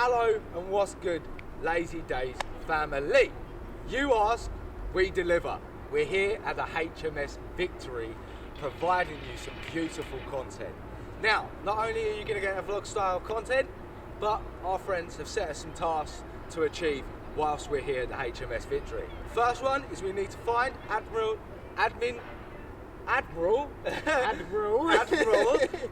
Hello and what's good, Lazy Daze family? You ask, we deliver. We're here at the HMS Victory, providing you some beautiful content. Now, not only are you going to get a vlog style content, but our friends have set us some tasks to achieve whilst we're here at the HMS Victory. First one is we need to find Admiral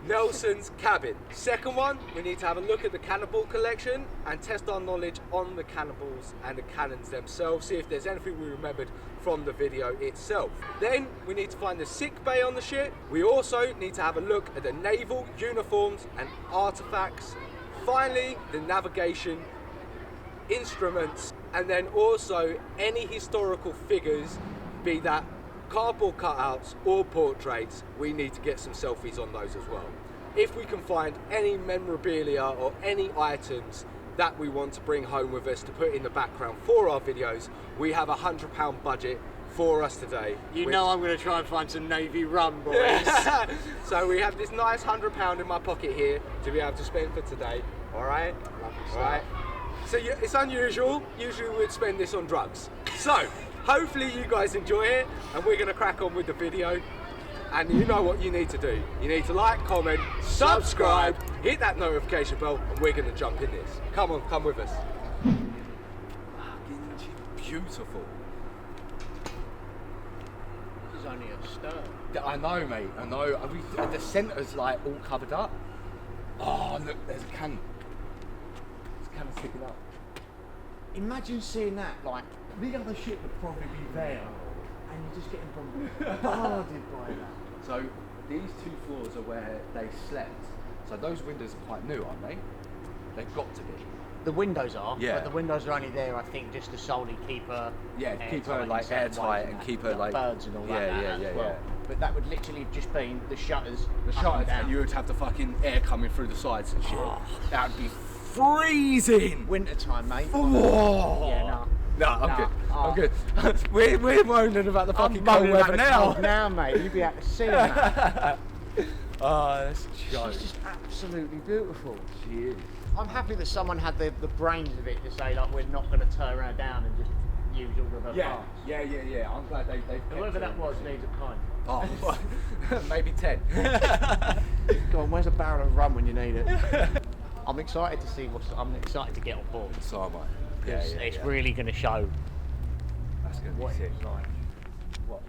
Nelson's cabin. Second one, we need to have a look at the cannonball collection and test our knowledge on the cannonballs and the cannons themselves, see if there's anything we remembered from the video itself. Then we need to find the sick bay on the ship. We also need to have a look at the naval uniforms and artifacts. Finally, the navigation, instruments, and then also any historical figures, be that cardboard cutouts or portraits. We need to get some selfies on those as well. If we can find any memorabilia or any items that we want to bring home with us to put in the background for our videos, we have a £100 budget for us today. You know I'm going to try and find some Navy rum, boys. So we have this nice £100 in my pocket here to be able to spend for today. Alright? Alright. So it's unusual. Usually we'd spend this on drugs. So hopefully you guys enjoy it, and we're going to crack on with the video. And you know what you need to do. You need to like, comment, subscribe, hit that notification bell, and we're going to jump in this. Come on, come with us. Beautiful. This is only a stern. I know, mate. I know. The centre's like all covered up. Oh, look, there's a cannon. There's a cannon sticking up. Imagine seeing that, like, The other ship would probably be there, and you're just getting bombarded by that. So these two floors are where they slept. So those windows are quite new, aren't they? They've got to be. the windows are, yeah. But the windows are only there, I think, just to solely keep her keep her like airtight and keep her like birds and all that. Yeah. But that would literally have just been the shutters. And you would have the fucking air coming through the sides and shit. Oh. That would be freezing. Winter time, mate. Oh. Yeah, no. No, I'm good. I'm good. we're moaning about the fucking cold weather now. Now, mate, you'd be able to see that. Oh, that's a joke. She's just absolutely beautiful. She is. I'm happy that someone had the brains of it to say, like, we're not going to turn her down and just use all of her parts. Yeah. I'm glad they whoever that was needs a pint. Oh, maybe 10. Go on, where's a barrel of rum when you need it? I'm excited to see I'm excited to get on board. So am I. It's really going to show. That's going to be sick. Like. What?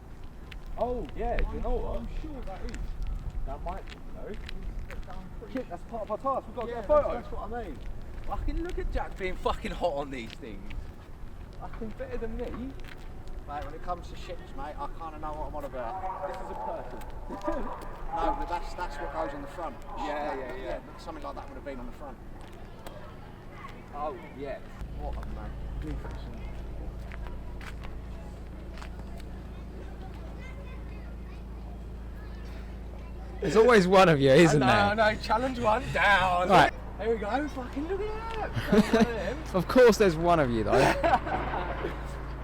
Oh, yeah, do you know what? I'm sure that is. That might be, you know. Shit, that's part of our task. We've got to get a photo. That's what I mean. Fucking look at Jack being fucking hot on these things. Fucking better than me. Mate, when it comes to ships, mate, I kind of know what I'm on about. This is a person. No, but that's what goes on the front. Yeah. Something like that would have been on the front. Oh, yeah. What a magnificent. There's always one of you, isn't there? No, challenge one, down. Right. Here we go, fucking look at that. Of course there's one of you though.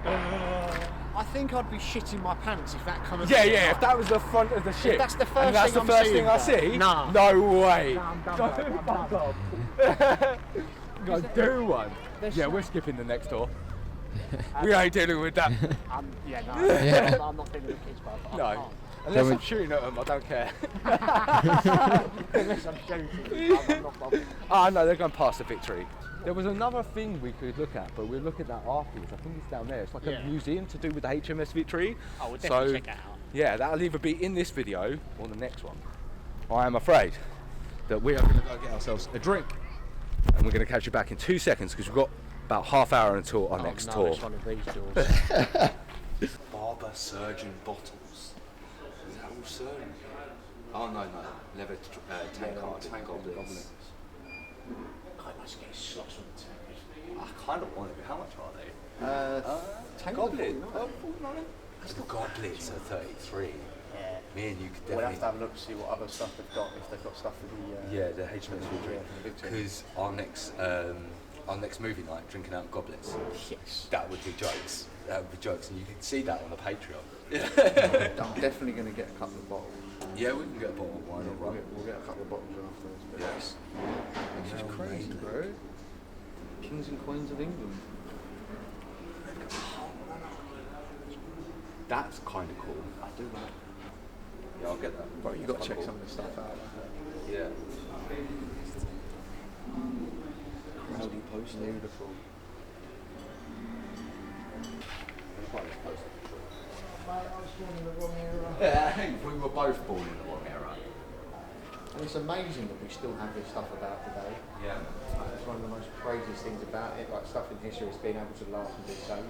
I think I'd be shitting my pants if that comes. Yeah, if that was the front of the ship. If that's the first thing I see. Nah. No way. Nah, I'm done. Go do one. Yeah, we're skipping the next door. We ain't dealing with that. I'm not dealing with kids, but No. Unless I'm shooting at them, I don't care. Unless I'm shooting, I'm not bothered. Oh no, they're going past the Victory. There was another thing we could look at, but we'll look at that afterwards. I think it's down there. It's like a museum to do with the HMS Victory. Oh, we'll definitely check that out. Yeah, that'll either be in this video or the next one. I am afraid that we are going to go get ourselves a drink, and we're going to catch you back in 2 seconds because we've got about half hour until our next tour. It's one of these doors. Barber surgeon bottles. Is that all surgeon? Oh no, leather tank goblets. I must get slots from the tank. I kind of want it. How much are they? Goblet. That's the goblets are 33. Yeah. Me and you could definitely. We'll have to have a look to see what other stuff they've got. If they've got stuff for the. Yeah, the HMS Victory. Because our next movie night, drinking out of goblets. Yes. That would be jokes. And you can see that on the Patreon. I'm definitely going to get a couple of bottles. Yeah, we can get a bottle of wine or rum. We'll get a couple of bottles afterwards. Yes. This is crazy, bro. Kings and Queens of England. That's kind of cool. I do like. Yeah, I'll get that. Bro, you got to check some of this stuff out. Yeah. Rowdy poster. Beautiful. Yeah, I think we were both born in the wrong era. And it's amazing that we still have this stuff about today. Yeah. It's one of the most craziest things about it, like stuff in history is being able to last and be saved.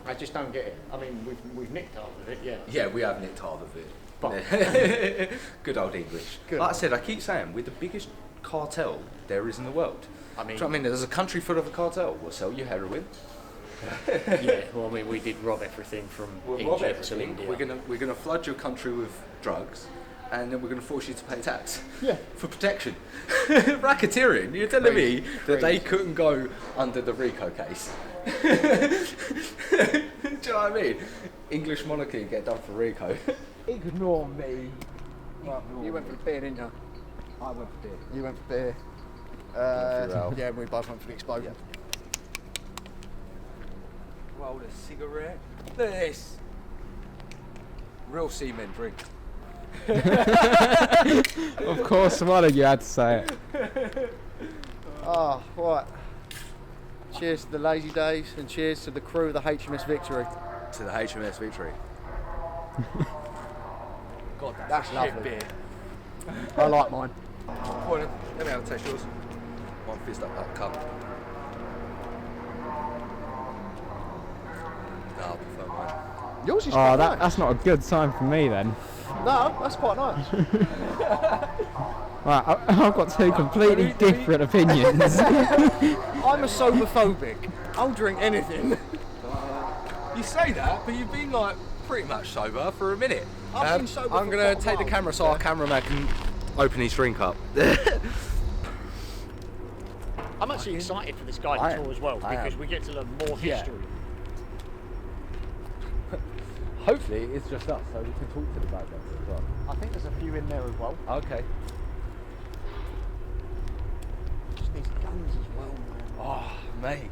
I just don't get it. I mean, we've nicked half of it, yeah. Yeah, we have nicked half of it. But good old English. Good. Like I said, I keep saying, we're the biggest cartel there is in the world. I mean, Do you know what I mean? There's a country full of a cartel. We'll sell you heroin. yeah. Well, I mean, we did rob everything from Egypt to India. We're gonna flood your country with drugs, and then we're gonna force you to pay tax. Yeah. For protection. Racketeering. You're telling me that they Crazy. couldn't go under the RICO case. Do you know what I mean? English monarchy get done for RICO. Ignore me. You went for the beer, didn't you? I went for beer. You went for beer. Ralph. Yeah, we both went for the explosion. Roll a cigarette. Look at this. Real seamen drink. Of course, one of you had to say it. Ah, right. Cheers to the Lazy Daze and cheers to the crew of the HMS Victory. To the HMS Victory. God, That's shit lovely. beer. I like mine. Go on then, let me have a taste yours. One fist up that cup. No, I prefer mine. Yours is Oh, quite nice. that's not a good sign for me then. No, that's quite nice. Right, I've got two completely different opinions. I'm a sober-phobic. I'll drink anything. You say that, but you've been like pretty much sober for a minute. I've been sober I'm for gonna quite a take the while, camera so our cameraman can open his drink up. I'm actually excited for this guided tour as well because we get to learn more history. Hopefully it's just us, so we can talk to the guys as well. I think there's a few in there as well. Okay. Just these guns as well, man. Oh, mate.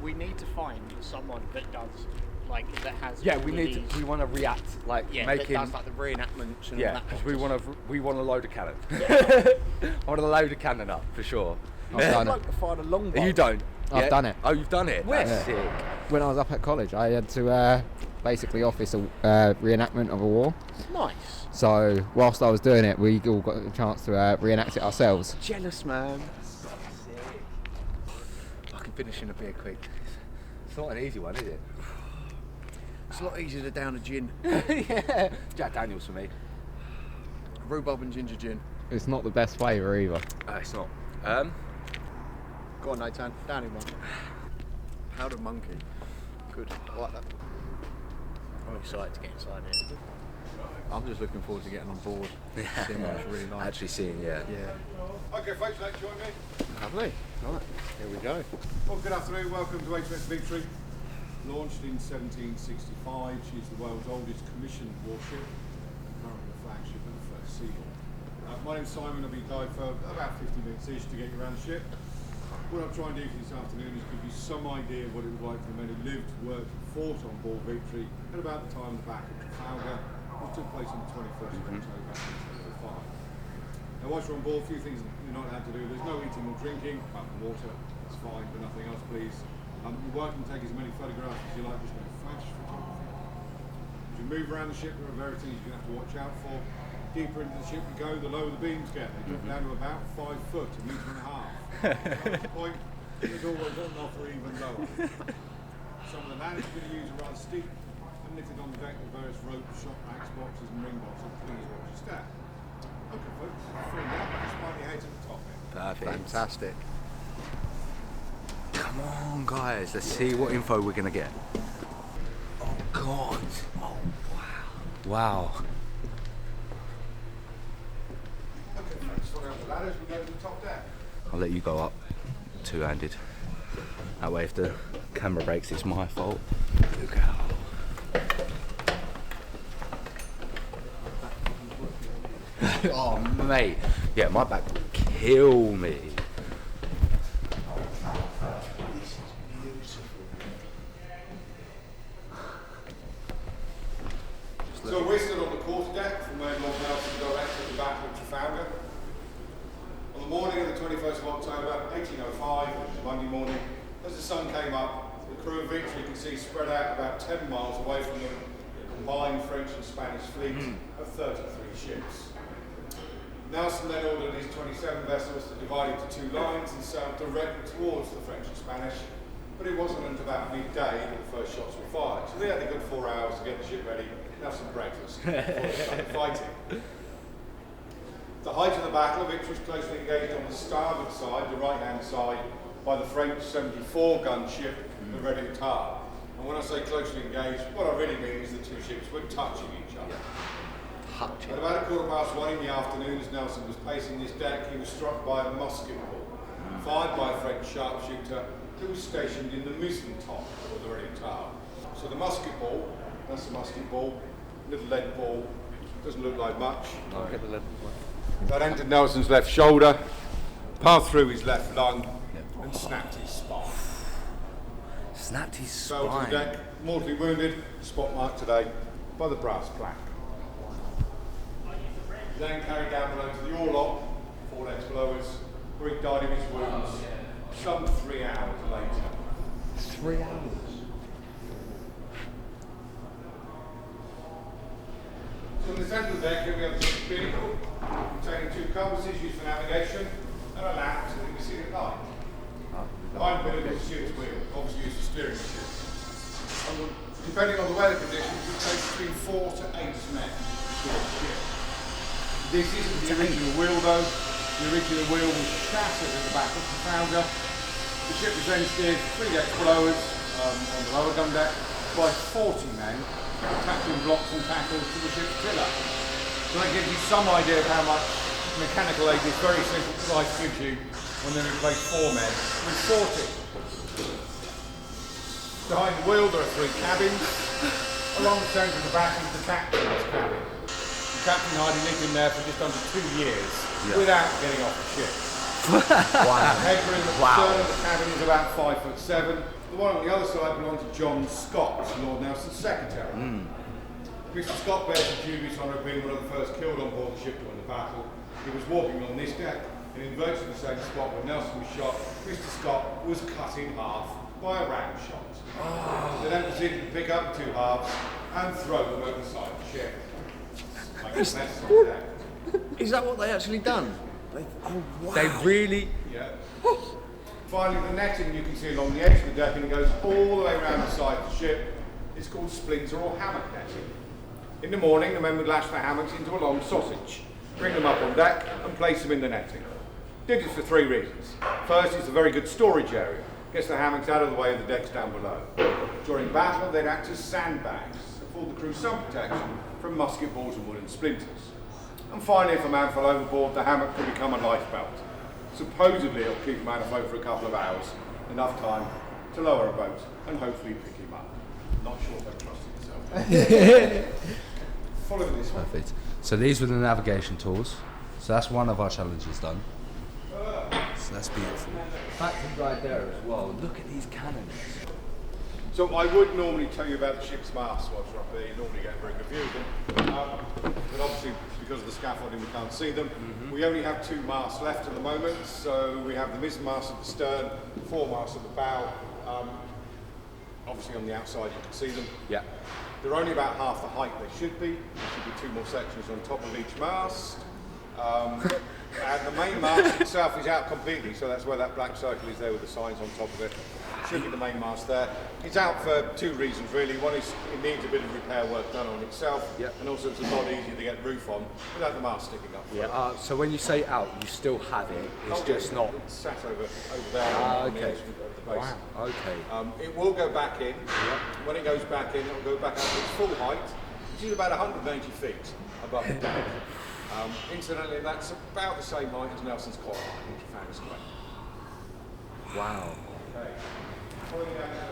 We need to find someone that does that has. Yeah, all we of need these- to. We want to react that making. does like the reenactments and all Yeah, that. because we want to load a cannon. I want to load a cannon up for sure. I've done I'd it. like to find a longbow. You don't. I've Yeah? done it. Oh, you've done it. Where? That's sick. When I was up at college, I had to basically office a reenactment of a war. Nice. So whilst I was doing it, we all got a chance to reenact it ourselves. Jealous, man. I can finish in a beer quick. It's not an easy one, is it? It's a lot easier to down a gin. Yeah. Jack Daniels for me. Rhubarb and ginger gin. It's not the best flavour either. It's not. Go on, Nathan. Down in one. Powdered monkey. Good. I like that. I'm excited to get inside it. I'm just looking forward to getting on board. Seeing what it's really like. Actually seeing, yeah. Yeah. Okay, folks, let's join me. Lovely. Right. Here we go. Well, good afternoon. Welcome to HMS Victory. Launched in 1765, she's the world's oldest commissioned warship, currently the flagship of the First Sea War. My name's Simon. I'll be guide for about 50 minutes ish to get you around the ship. What I'll try and do for this afternoon is give you some idea of what it was like for the men who lived, worked, and fought on board Victory at about the time of the Battle of Trafalgar, which took place on the 21st of October 1905. Now, whilst you're on board, a few things you're not allowed to do. There's no eating or drinking, apart from water. That's fine, but nothing else, please. You're welcome to take as many photographs as you like, just no flash photography. As you move around the ship, there are various things you're going to have to watch out for. Deeper into the ship you go, the lower the beams get. They drop down to about 5 foot, a metre and a half. That's the point. There's always an offer even lower. Some of the ladders you're going to use are rather steep and knitted on the deck with various ropes, shot racks, boxes and ring boxes. Please watch your step. Okay, folks, free now. Just find your heads at the top here. Perfect. Fantastic. Come on, guys. Let's see what info we're gonna get. Oh God. Oh wow. Wow. Okay, folks, follow up the ladders. We go to the top deck. I'll let you go up two-handed. That way, if the camera breaks, it's my fault. Look out. Oh, mate. Yeah, my back will kill kill me. So we're still on the quarterdeck from where Lord Nelson directed the Battle of Trafalgar. On the morning of the 21st of October, 1805, which was Monday morning, as the sun came up, the crew of Victory could see spread out about 10 miles away from them a combined French and Spanish fleet of 33 ships. Nelson then ordered his 27 vessels to divide into two lines and sail directly towards the French and Spanish, but it wasn't until about midday that the first shots were fired. So they had a good 4 hours to get the ship ready and have some breakfast before they started fighting. The height of the battle, Victory was closely engaged on the starboard side, the right-hand side, by the French 74-gun ship, the Reading Tar. And when I say closely engaged, what I really mean is the two ships were touching each other. At about 1:15 in the afternoon, as Nelson was pacing his deck, he was struck by a musket ball, fired by a French sharpshooter who was stationed in the mizzen top of the Reading Tar. So the musket ball, that's the musket ball, little lead ball, doesn't look like much. I'll get the lead ball. That entered Nelson's left shoulder, passed through his left lung, and snapped his spine. Snapped his Fell to spine. the deck, mortally wounded, spot marked today by the brass plaque. Then carried down below to the orlop, 4 decks below us, where he died of his wounds some 3 hours later. 3 hours? So in the centre of the deck, here we have the binnacle, containing 2 compasses used for navigation, and a lamp so that we can see at night. Behind the binnacle is the ship's wheel, obviously used for steering the ship. And depending on the weather conditions, it takes between 4 to 8 men to steer the ship. This isn't the original wheel though. The original wheel was shattered at the Battle of Trafalgar. The ship was then steered 3 decks below us, on the lower gun deck, by 40 men, attaching blocks and tackles to the ship's tiller. So that gives you some idea of how much mechanical aid this very simple device gives you when they replace 4 men with 40. Behind the wheel there are 3 cabins. Along the centre of the back is the captain's cabin. The captain hardly lived in there for just under 2 years without getting off the ship. Wow. The headroom at the stern of the cabin is about 5'7". The one on the other side belonged to John Scott, Lord Nelson's secretary. Mr. Scott bears the dubious honour of being one of the first killed on board the ship during the battle. He was walking on this deck, and in virtually the same spot where Nelson was shot, Mr. Scott was cut in half by a round shot. They then proceeded to pick up the 2 halves and throw them over the side of the ship. Is that what they actually done? They really. Yeah. Finally, the netting you can see along the edge of the deck, and it goes all the way around the side of the ship. It's called splinter or hammock netting. In the morning, the men would lash the hammocks into a long sausage, bring them up on deck, and place them in the netting. Did this for 3 reasons. First, it's a very good storage area. Gets the hammocks out of the way of the decks down below. During battle, they'd act as sandbags, afford the crew some protection from musket balls and wooden splinters. And finally, if a man fell overboard, the hammock could become a lifebelt. Supposedly, it'll keep a man afloat for a couple of hours, enough time to lower a boat and hopefully pick him up. Not sure if I trusted myself. Follow this one. Perfect. So these were the navigation tools. So that's one of our challenges done. So that's beautiful. Back to right there as well. Look at these cannons. So I would normally tell you about the ship's masts whilst we're up there. You normally get a very good view of them. But obviously, because of the scaffolding, we can't see them. We only have 2 masts left at the moment. So we have the mizzen mast at the stern, 4 masts at the bow. Obviously on the outside you can see them. Yeah. They're only about half the height they should be. There should be 2 more sections on top of each mast. And the main mast itself is out completely, so that's where that black circle is there with the signs on top of it. Should be the main mast there. It's out for 2 reasons really. One is it needs a bit of repair work done on itself, and also it's a lot easier to get roof on without the mast sticking up. Yeah. So when you say out, you still have it. It's just not. It's sat over there on the Okay. edge of the base. Wow. Okay. It will go back in. When it goes back in, it will go back up to its full height, which is about 180 feet above the deck. Incidentally, that's about the same height as Nelson's collar, which I found is correct. Wow. Okay. Following down now,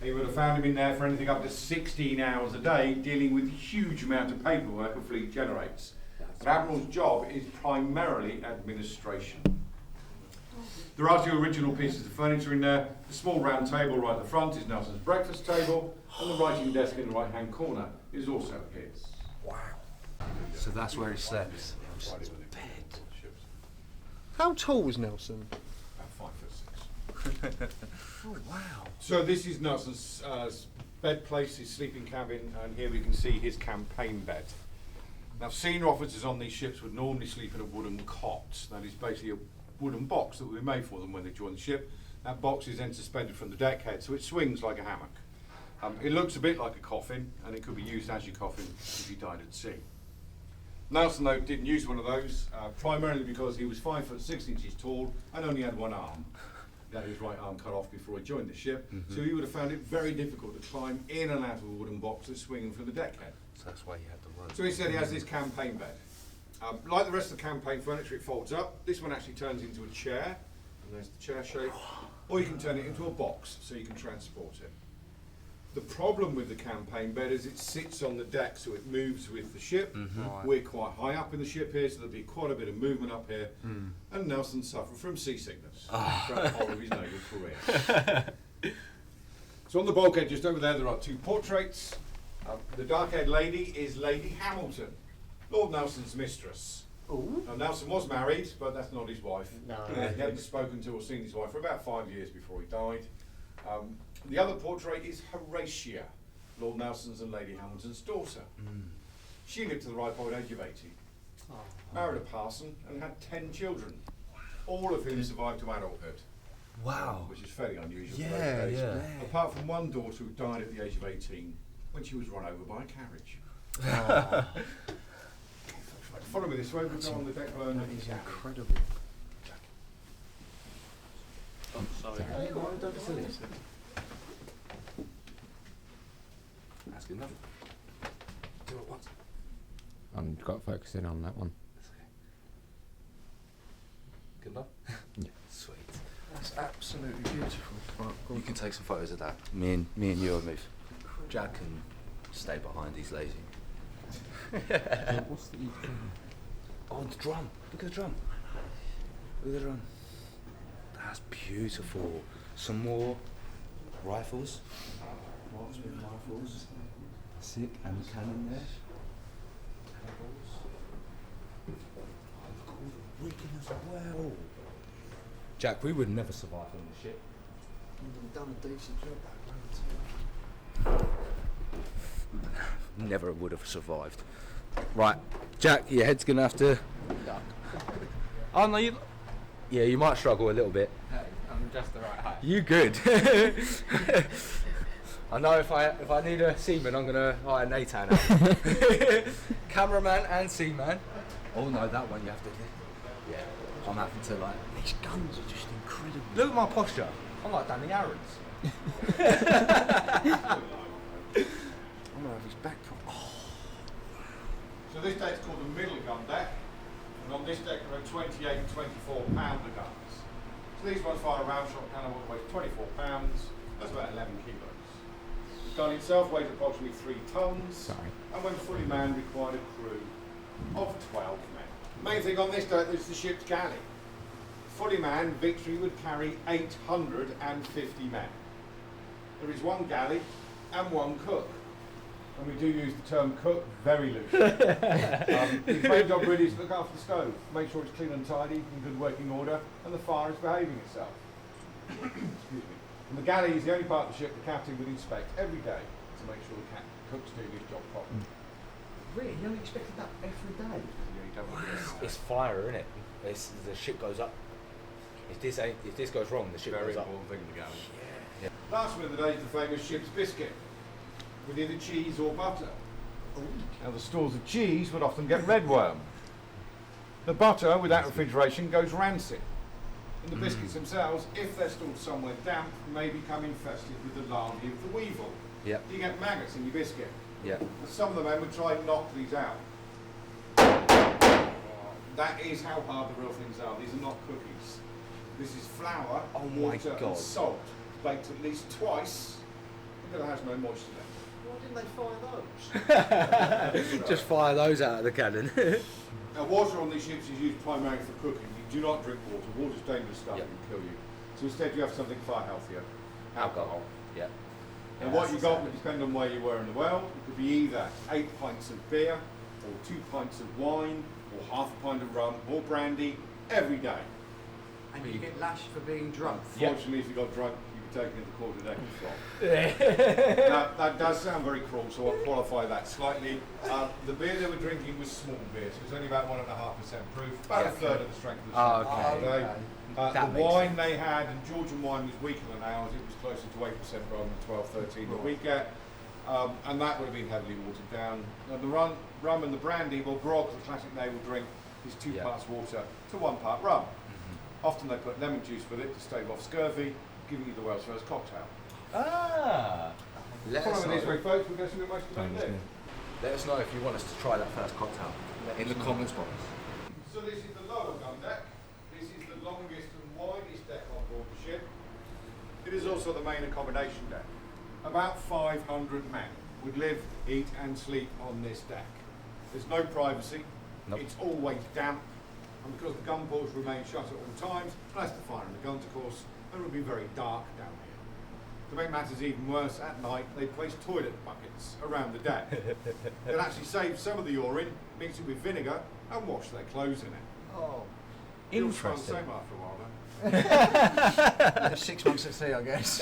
He would have found him in there for anything up to 16 hours a day, dealing with the huge amount of paperwork a fleet generates. An admiral's job is primarily administration. There are 2 original pieces of furniture in there. The small round table right at the front is Nelson's breakfast table, and the writing desk in the right-hand corner is also his. Wow. So that's where he slept. How tall was Nelson? About 5'6". Oh wow. So this is Nelson's bed place, his sleeping cabin, and here we can see his campaign bed. Now, senior officers on these ships would normally sleep in a wooden cot. That is basically a wooden box that would be made for them when they join the ship. That box is then suspended from the deck head, so it swings like a hammock. It looks a bit like a coffin, and it could be used as your coffin if you died at sea. Nelson, though, didn't use one of those, primarily because he was 5'6" tall and only had one arm. He had his right arm cut off before he joined the ship, so he would have found it very difficult to climb in and out of a wooden box that's swinging from the deck head. So that's why he had the rope. So instead he has this campaign bed. Like the rest of the campaign furniture, it folds up. This one actually turns into a chair, and there's the chair shape, or you can turn it into a box so you can transport it. The problem with the campaign bed is it sits on the deck, so it moves with the ship. We're quite high up in the ship here, so there'll be quite a bit of movement up here. And Nelson suffered from seasickness throughout the whole of his naval career. So on the bulkhead just over there are 2 portraits. The dark-haired lady is Lady Hamilton, Lord Nelson's mistress. Now, Nelson was married, but that's not his wife. No. He hadn't spoken to or seen his wife for about 5 years before he died. The other portrait is Horatia, Lord Nelson's and Lady Hamilton's daughter. She lived to the ripe old age of 80, married a parson, and had 10 children, all of whom survived to adulthood. Wow. Which is fairly unusual for those days. Yeah. Apart from one daughter who died at the age of 18 when she was run over by a carriage. Follow me this way, we'll go on the deck below and look at the cabin. Incredible. Oh, sorry. Don't be silly. That's good enough. Do it once. I've got to focus in on that one. That's okay. Good enough? Yeah. Sweet. That's absolutely beautiful. Right, go You on. can take some photos of that. Me and you will move. Jack can stay behind, he's lazy. What's the drum? Oh, the drum. Look at the drum. Look at the drum. That's beautiful. Some more rifles. Marksman rifles. Sick. And the cannon there. Cannonballs. Oh, look at all the rigging as well. Jack, we would never survive on the ship. You've done a decent job that round too. Never would have survived. Right, Jack, your head's gonna have to. Oh no, you. Yeah, you might struggle a little bit. Hey, I'm just the right height. You good? I know if I need a seaman, I'm gonna hire Nathan out. Cameraman and seaman. Oh no, that one you have to do. Yeah, I'm having to like. These guns are just incredible. Look at my posture. I'm like Danny Aaron's. I'm gonna have his back pro- So this deck's called the middle gun deck, and on this deck there are 28 and 24 pounder guns. So these ones fire a round shot cannon that weighs 24 pounds, that's about 11 kilos. The gun itself weighs approximately 3 tons, and when fully manned required a crew of 12 men. The main thing on this deck is the ship's galley. Fully manned, Victory would carry 850 men. There is 1 galley and 1 cook. And we do use the term cook very loosely. His main job really is to look after the stove, make sure it's clean and tidy, in good working order, and the fire is behaving itself. Excuse me. And the galley is the only part of the ship the captain would inspect every day to make sure the cook's doing his job properly. Really? You only expected that every day? It's fire, isn't it? The ship goes up. If this goes wrong, the ship Very goes up. important thing in the galley. Yeah. Last one of the day is the famous ship's biscuit, with either cheese or butter. Now the stores of cheese would often get redworm. The butter, without refrigeration, goes rancid. And the biscuits themselves, if they're stored somewhere damp, may become infested with the larvae of the weevil. Yep. You get maggots in your biscuit. Yeah. And some of the men would try and knock these out. That is how hard the real things are. These are not cookies. This is flour, Oh my water God. and salt, baked at least twice It has no moisture left. Why didn't they fire those? Just fire those out of the cannon. Now, water on these ships is used primarily for cooking. You do not drink water. Water's dangerous stuff. Yep. It can kill you. So instead you have something far healthier. Alcohol. Yeah. And what you got would depend on where you were in the well. It could be either 8 pints of beer, or 2 pints of wine, or half a pint of rum, or brandy, every day. And you get lashed for being drunk. Fortunately, if you got drunk, you'd be taken to the quarter deck and flogged. Now, that does sound very cruel, so I'll qualify that slightly. The beer they were drinking was small beer, so it was only about 1.5% proof, about a third of the strength of the ship. Okay. The wine they had, and Georgian wine was weaker than ours, it was closer to 8% rather than 12, 13 that we get. And that would have been heavily watered down. And the rum and the brandy, well, grog, the classic naval drink, is 2 parts water to 1 part rum. Often they put lemon juice with it to stave off scurvy, giving you the world's first cocktail. Let us Following these know. way, folks, we're going to see what most of them do. Let us know if you want us to try that first cocktail in the comments box. So this is the lower gun deck. This is the longest and widest deck on board the ship. It is also the main accommodation deck. About 500 men would live, eat and sleep on this deck. There's no privacy. Nope. It's always damp. And because the gun ports remain shut at all times, unless they're firing the guns, of course, then it will be very dark down here. To make matters even worse, at night they place toilet buckets around the deck. They'll actually save some of the urine, mix it with vinegar, and wash their clothes in it. Oh. You'll find the same after a while, then. 6 months at sea, I guess.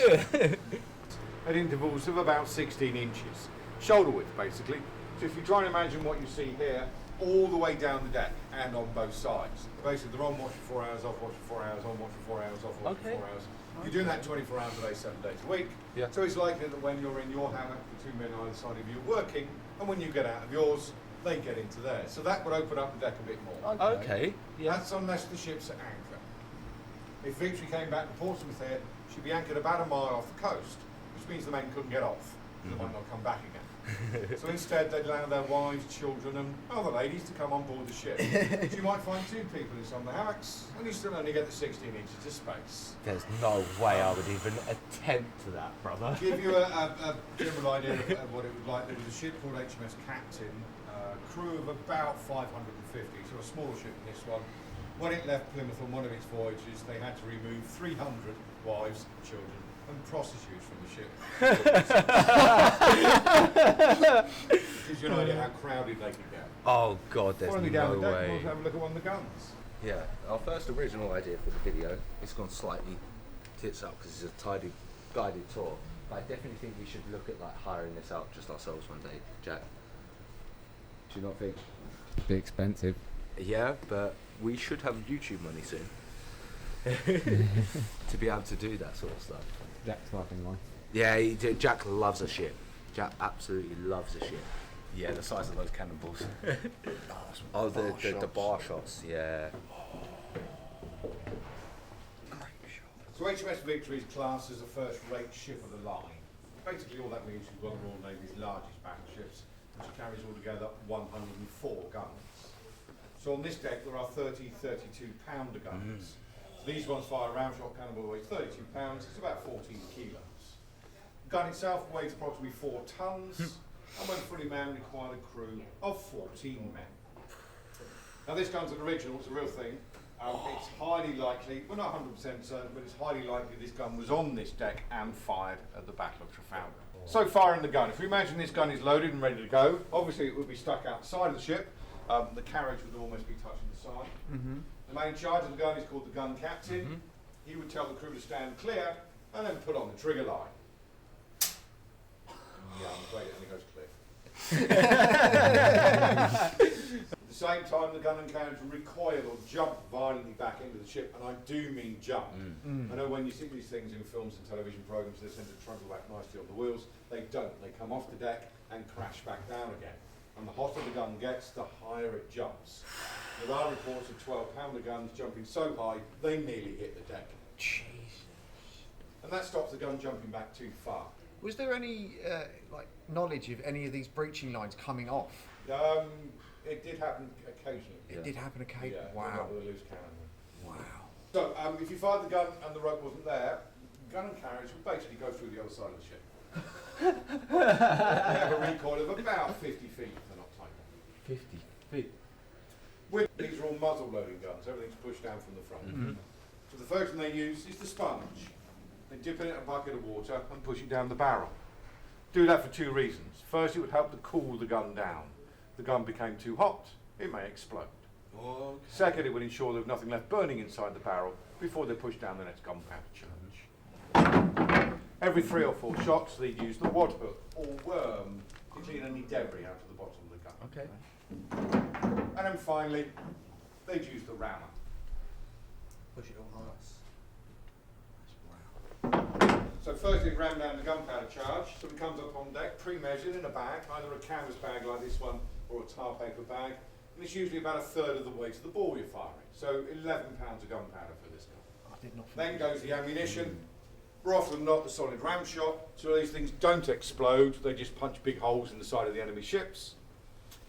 At intervals of about 16 inches. Shoulder width, basically. So if you try and imagine what you see here, all the way down the deck and on both sides. Basically, they're on watch for 4 hours, off watch for 4 hours, on watch for 4 hours, off watch for 4 hours. You're doing that 24 hours a day, 7 days a week. Yeah. So it's likely that when you're in your hammock, the 2 men either side of you working, and when you get out of yours, they get into theirs. So that would open up the deck a bit more. Okay. Yeah. That's unless the ship's at anchor. If Victory came back to Portsmouth here, she'd be anchored about a mile off the coast, which means the men couldn't get off. They might not come back again. So instead, they'd allow their wives, children, and other ladies to come on board the ship. So you might find 2 people in some of the hammocks, and you still only get the 16 inches of space. There's no way I would even attempt to that, brother. To give you a general idea of what it was like, there was a ship called HMS Captain, crew of about 550, so a smaller ship than this one. When it left Plymouth on one of its voyages, they had to remove 300 wives, children, and prostitutes from the ship. Gives you an idea how crowded they could get. Oh God, there's Finally no down the deck, way. we'll have a look at one of the guns. Yeah, our first original idea for the video, it's gone slightly tits up because it's a guided tour. But I definitely think we should look at like hiring this out just ourselves one day, Jack. Do you not think? Be expensive. Yeah, but we should have YouTube money soon to be able to do that sort of stuff. Jack's laughing why? Yeah, Jack loves a ship. Jack absolutely loves a ship. Yeah, the size of those cannonballs. Oh, the bar shots, yeah. So HMS Victory is classed as a first-rate ship of the line. Basically all that means is one of the Royal Navy's largest battleships, which carries altogether 104 guns. So on this deck there are 30 32-pounder guns. So these ones fire a round-shot cannonball that weighs 32 pounds, it's about 14 kilos. The gun itself weighs approximately 4 tons, and when fully manned required a crew of 14 men. Now this gun's an original, it's a real thing. It's highly likely, we're not 100% certain, but it's highly likely this gun was on this deck and fired at the Battle of Trafalgar. So firing the gun, if we imagine this gun is loaded and ready to go, obviously it would be stuck outside of the ship. The carriage would almost be touching the side. The man in charge of the gun is called the gun captain. He would tell the crew to stand clear and then put on the trigger line. Yeah, I'm afraid it only goes clear. At the same time, the gun and cannons will recoil or jump violently back into the ship, and I do mean jump. I know when you see these things in films and television programs, they tend to trundle back nicely on the wheels. They don't. They come off the deck and crash back down again. And the hotter the gun gets, the higher it jumps. There are reports of 12-pounder guns jumping so high, they nearly hit the deck. Jesus. And that stops the gun jumping back too far. Was there any knowledge of any of these breaching lines coming off? It did happen occasionally. It did happen occasionally. Yeah, Wow. with a loose cannon. Wow. So if you fired the gun and the rope wasn't there, gun and carriage would basically go through the other side of the ship. They have a recoil of about 50 feet if they're not tight. 50 feet. These are all muzzle loading guns, everything's pushed down from the front. So the first thing they use is the sponge. They dip it in a bucket of water and push it down the barrel. Do that for two reasons. First, it would help to cool the gun down. If the gun became too hot, it may explode. Okay. Second, it would ensure there was nothing left burning inside the barrel before they push down the next gunpowder charge. Every 3 or 4 shots, they'd use the wad hook or worm to clean any debris out of the bottom of the gun. Okay. And then finally, they'd use the rammer. Push it all nice. So first they ram down the gunpowder charge, so it comes up on deck, pre-measured in a bag, either a canvas bag like this one or a tar paper bag, and it's usually about 1/3 of the weight of the ball you're firing, so 11 pounds of gunpowder for this gun. I did not Then goes the ammunition, more often than not the solid ram shot, so these things don't explode, they just punch big holes in the side of the enemy ships.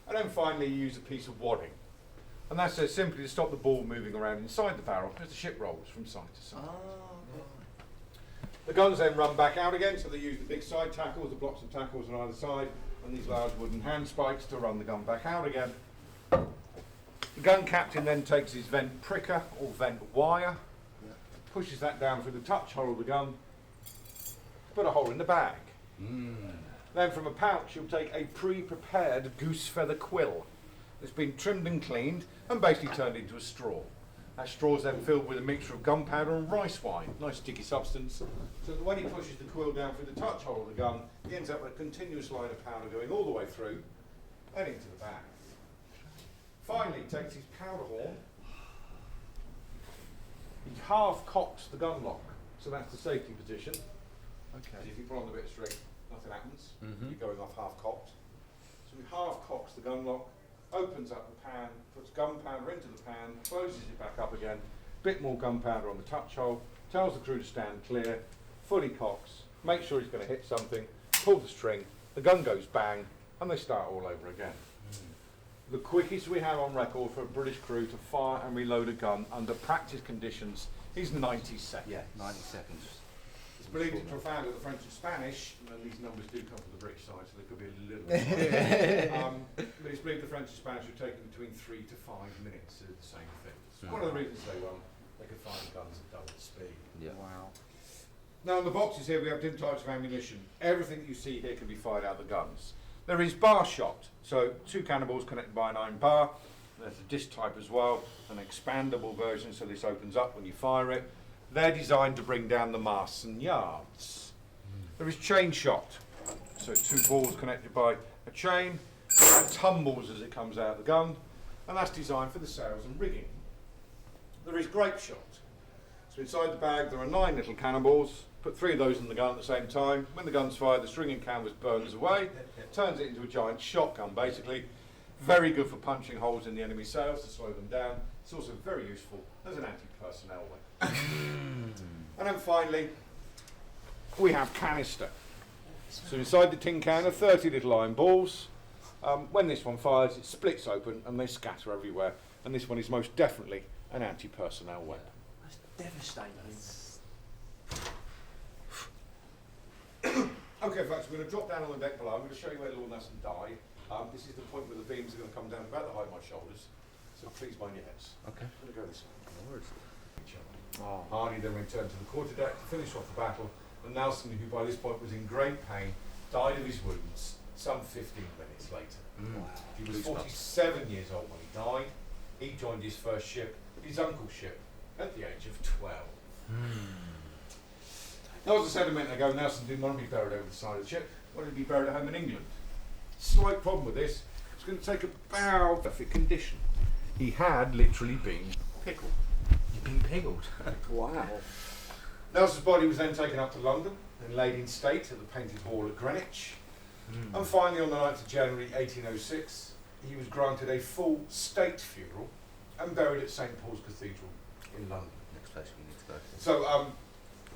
And then finally you use a piece of wadding, and that's there simply to stop the ball moving around inside the barrel as the ship rolls from side to side. The guns then run back out again, so they use the big side tackles, the blocks of tackles on either side, and these large wooden hand spikes to run the gun back out again. The gun captain then takes his vent pricker or vent wire, pushes that down through the touch hole of the gun, to put a hole in the bag. Then from a pouch he'll take a pre-prepared goose feather quill that's been trimmed and cleaned and basically turned into a straw. That straw is then filled with a mixture of gunpowder and rice wine, nice sticky substance, so that when he pushes the quill down through the touch hole of the gun, he ends up with a continuous line of powder going all the way through and into the bag. Finally, he takes his powder horn, he half cocks the gun lock, so that's the safety position. Okay. If you pull on the bit of string, nothing happens. You're going off half cocked. So he half cocks the gun lock, opens up the pan, puts gunpowder into the pan, closes it back up again, bit more gunpowder on the touch hole, tells the crew to stand clear, fully cocks, makes sure he's going to hit something, pull the string, the gun goes bang, and they start all over again. The quickest we have on record for a British crew to fire and reload a gun under practice conditions is 90 seconds. Yeah, 90 seconds. It's believed in profound that the French and Spanish, and these numbers do come from the British side, so they could be a little bit but it's believed the French and Spanish are taking between 3 to 5 minutes to do the same thing. It's one of the reasons they won. They could fire guns at double the speed. Yeah. Wow. Now in the boxes here we have different types of ammunition. Everything you see here can be fired out of the guns. There is bar shot, so 2 cannonballs connected by an iron bar. There's a disc type as well, an expandable version, so this opens up when you fire it. They're designed to bring down the masts and yards. There is chain shot, so 2 balls connected by a chain, and tumbles as it comes out of the gun, and that's designed for the sails and rigging. There is grape shot. So inside the bag there are 9 little cannonballs, put 3 of those in the gun at the same time. When the gun's fired, the string and canvas burns away, turns it into a giant shotgun basically. Very good for punching holes in the enemy sails to slow them down. It's also very useful as an anti-personnel weapon. And then finally, we have canister. So inside the tin can are 30 little iron balls. When this one fires, it splits open and they scatter everywhere. And this one is most definitely an anti-personnel weapon. That's devastating. Okay folks, we're going to drop down on the deck below. I'm going to show you where Lord Nelson died. This is the point where the beams are going to come down about the height of my shoulders. So please mind your heads. Okay. I'm going to go this way. No worries. Hardy then returned to the quarterdeck to finish off the battle, and Nelson, who by this point was in great pain, died of his wounds some 15 minutes later. He was 47 years old when he died. He joined his first ship, his uncle's ship, at the age of 12. Now, as I said a minute ago, Nelson didn't want to be buried over the side of the ship, he wanted to be buried at home in England. Slight problem with this, it's going to take about perfect condition. He had literally been pickled. You've been pickled. Wow. Nelson's body was then taken up to London and laid in state at the Painted Hall at Greenwich. And finally, on the 9th of January 1806, he was granted a full state funeral and buried at St Paul's Cathedral in London. Next place we need to go to. So,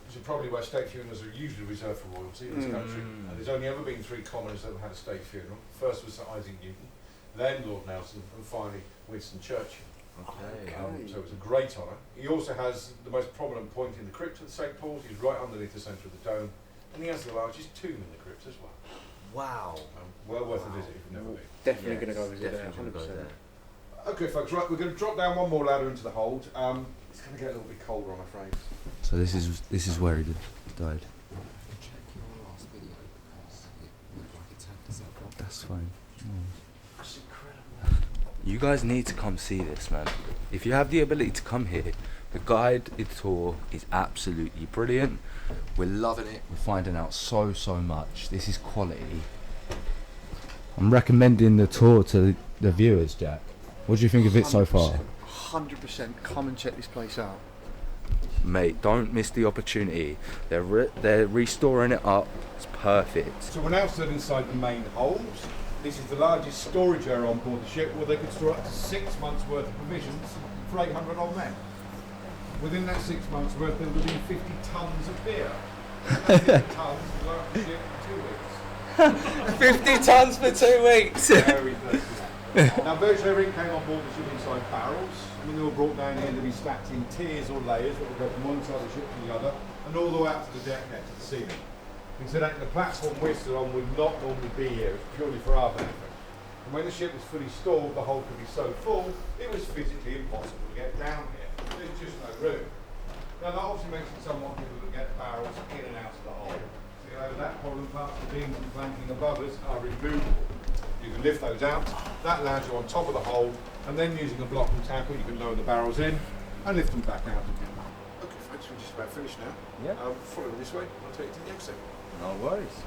which is probably where state funerals are usually reserved for royalty in this country. And there's only ever been 3 commoners that have had a state funeral. First was Sir Isaac Newton, then Lord Nelson, and finally Winston Churchill. Okay. So it was a great honour. He also has the most prominent point in the crypt of St Paul's. He's right underneath the centre of the dome. And he has the largest tomb in the crypt as well. Wow. Well worth a visit if you've never been. Definitely going to go visit there, Definitely gonna 100%. go there. Okay, folks, right, we're going to drop down one more ladder into the hold. It's going to get a little bit colder, I'm afraid. So this is where he died. That's fine. That's incredible. You guys need to come see this, man. If you have the ability to come here, the guided tour is absolutely brilliant. We're loving it. We're finding out so much. This is quality. I'm recommending the tour to the viewers, Jack. What do you think of it so far? 100%. Come and check this place out. Mate, don't miss the opportunity. They're restoring it up. It's perfect. So we're now stood inside the main hold. This is the largest storage area on board the ship where they could store up to 6 months' worth of provisions for 800 odd men. Within that 6 months' worth, there would be 50 tons of beer. 50 tons would last the ship for 2 weeks. 50 tons for 2 weeks. Very thirsty. Now, virtually everything came on board the ship inside barrels. I mean, they were brought down here to be stacked in tiers or layers that would go from one side of the ship to the other, and all the way out to the deck head to the ceiling. Incidentally, the platform we're stood on would not normally be here. It's purely for our benefit. And when the ship was fully stored, the hold could be so full, it was physically impossible to get down here. There's just no room. Now, that obviously makes it somewhat difficult to get barrels in and out of the hold. So, you know, that problem, parts of the beams and flanking above us are removable. You can lift those out, that lands you on top of the hold, and then using a block and tackle, you can lower the barrels in and lift them back out again. Okay, folks, we're just about finished now. Yeah. Follow me this way, I'll take you to the exit. No worries.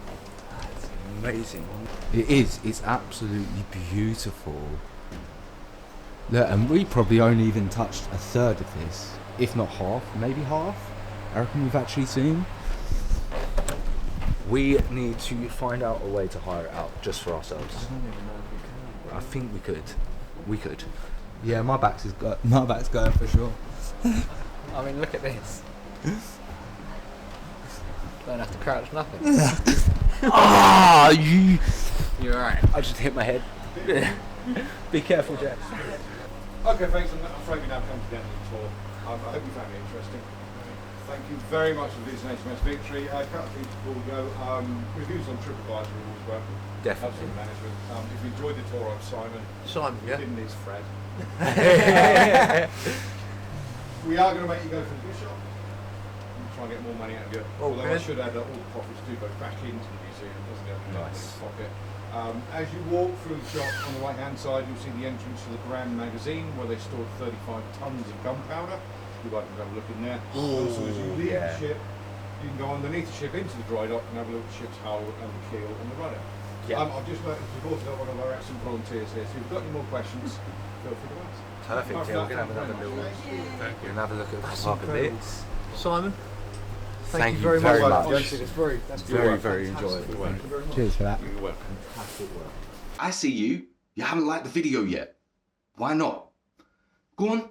That's amazing. It is. It's absolutely beautiful. Look, and we probably only even touched a third of this, if not half, maybe half. I reckon we've actually seen. We need to find out a way to hire it out just for ourselves. I don't even know if we can. I think we could. We could. Yeah, my back's going for sure. I mean, look at this. Don't have to crouch, nothing. Ah, you. You're alright. I just hit my head. Be careful, Jack. Okay, thanks. I'm afraid we now come to the end of the tour. I hope you found it interesting. Thank you very much for visiting HMS Victory. A couple of things before we go. Reviews on TripAdvisor are always welcome. Definitely. Helps with management. If you enjoyed the tour, I'm Simon. Simon, yeah? Didn't need Fred. We are going to make you go for the gift shop. We'll try and get more money out of you. Oh, Although I good. should add that all the profits do go back into the museum, doesn't it? Nice. Pocket. As you walk through the shop on the right hand side, you'll see the entrance to the Grand Magazine where they stored 35 tons of gunpowder. You'd like to have a look in there. Also, as you leave the ship, you can go underneath the ship into the dry dock and have a look at the ship's hull and the keel and the rudder. Yeah. I've just noticed we've also got one of our excellent volunteers here, so if you've got any more questions, feel free to ask. Perfect. Yeah, we're gonna have another little. We're gonna have a look at the park a bit. Simon, Thank you you very very much. much. Honestly, that's Very enjoyable. Cheers for that. You're welcome. fantastic work. I see you. You haven't liked the video yet. Why not? Go on,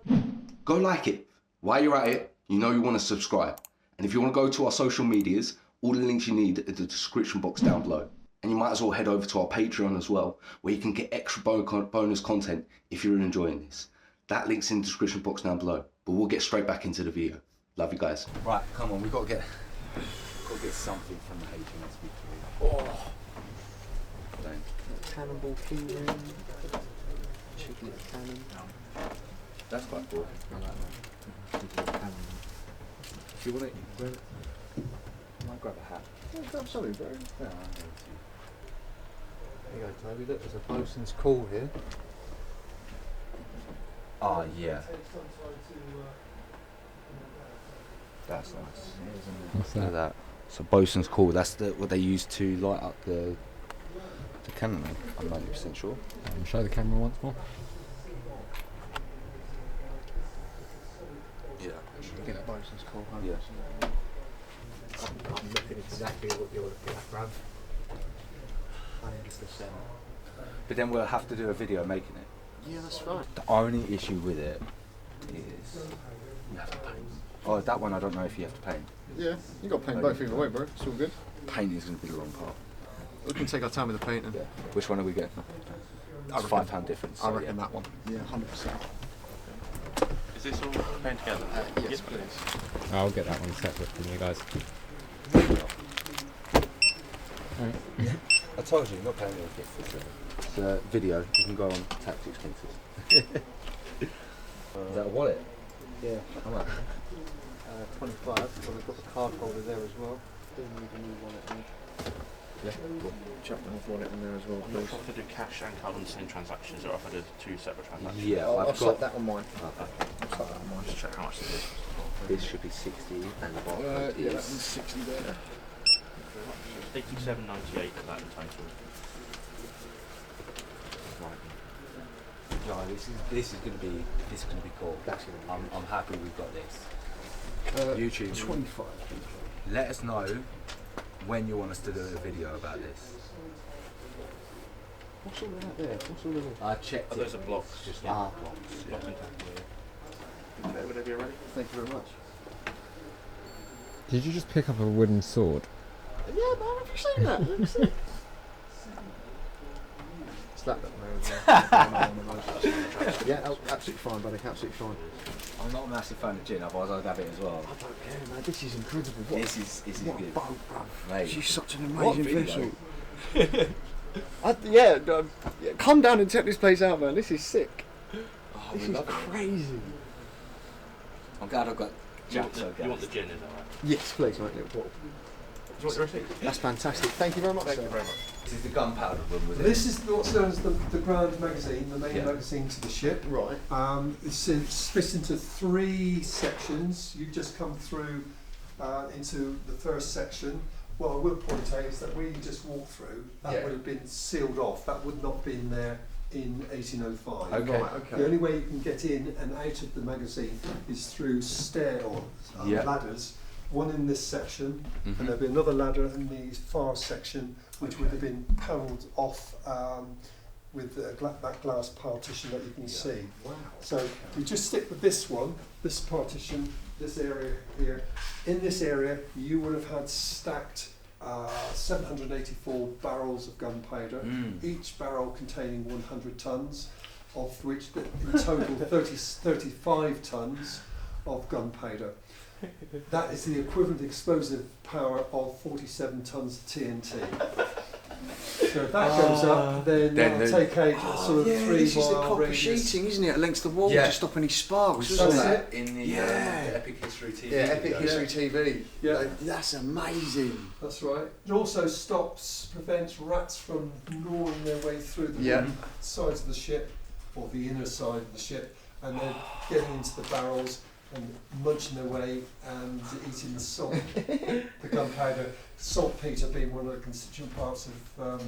go like it. While you're at it, you know you want to subscribe. And if you want to go to our social medias, all the links you need are in the description box down below. And you might as well head over to our Patreon as well, where you can get extra bonus content if you're enjoying this. That link's in the description box down below. But we'll get straight back into the video. Love you guys. Right, come on. We've got to get something from the HMS Victory. Oh. Cannonball key ring, chicken cannon. That's quite cool. I like that. Chicken cannon. Do you want it? I might grab a hat. Yeah, grab something, bro. Yeah, There you go, Toby. Look, there's a bosun's call here. oh yeah. That's nice. What's Look at that? that. So bosun's call. That's what they use to light up the cannon. I'm 90% sure. Show the camera once more. Yeah. Get that bosun's call. Yeah. I'm looking exactly what you're looking at, bruv. 100%. But then we'll have to do a video making it. Yeah, that's fine. The only issue with it is you have to paint. Oh, that one I don't know if you have to paint. Yeah, you got to paint both either way, bro. It's all good. Painting is going to be the wrong part. We can take our time with the painting. Yeah. Which one are we getting? It's £5 difference. I so reckon yeah. that one. Yeah, 100%. Is this all painted together? Yes, please. I'll get that one separate from you guys. I told you, not paying any tickets. It's a video. You can go on tax expenses. Is that a wallet? Yeah. How much? 25. Well, we've got the card holder there as well. Do need a new wallet in. Yeah. Cool. Chuck the wallet in there as well, I'm not please. sure if I do cash and card on the same transactions or if I do two separate transactions. Yeah, I'll I've set got. that on mine. I'll set that on mine. Just check how much it is. This should be 60 and the barcode Yeah, that is. one's 60 there. 87.98 for that in total. No, this is gonna be cool. I'm happy we've got this. YouTube. 25. Let us know when you want us to do a video about this. What's all that there? What's all of it? I checked Oh, those are blocks. Just blocks. block and tackle. Okay, whenever you're ready. Thank you very much. Did you just pick up a wooden sword? Yeah, man, have you seen that? Have you seen it? Slap that there. Yeah, absolutely fine, buddy. Absolutely fine. I'm not a massive fan of gin, otherwise I'd have it as well. I don't care, man. This is incredible. What, This is what good. a boat, bruv. Mate. She's such an What amazing video? vessel. Yeah, come down and check this place out, man. This is sick. Oh, This we is love it. crazy. I'm glad I've got You want, Jack so you want the gin, is that right? Yes, please, mate. Little bottle. Do you want the receipt? That's fantastic. Thank you very much, Thank sir. you very much. This is the gunpowder room, was it? This is what's known as the Grand Magazine, the main Yeah. magazine to the ship. Right. It's split into 3 sections. You've just come through into the first section. What I will point out is that where you just walked through, that Yeah. would have been sealed off. That would not have been there in 1805. Okay. Right, okay. The only way you can get in and out of the magazine is through Yeah. ladders. One in this section, Mhm. and there'll be another ladder in the far section, which would have been panelled off with that glass partition that you can see. Wow. So we just stick with this one, this partition, this area here. In this area, you would have had stacked 784 barrels of gunpowder, each barrel containing 100 tonnes, of which in total 35 tonnes of gunpowder. That is the equivalent explosive power of 47 tonnes of TNT. So if that goes up, then that'll the- take out a sort of 3 this is the mile copper radius. sheeting, isn't it? Against the wall Yeah. to stop any sparks. We saw isn't That's it? that in the Yeah. Epic History TV. Yeah, Epic video. History TV. Yeah. That's amazing. That's right. It also prevents rats from gnawing their way through the Yeah. sides of the ship, or the inner side of the ship, and then getting into the barrels and munching their way and eating the salt, the gunpowder. Saltpeter being one of the constituent parts of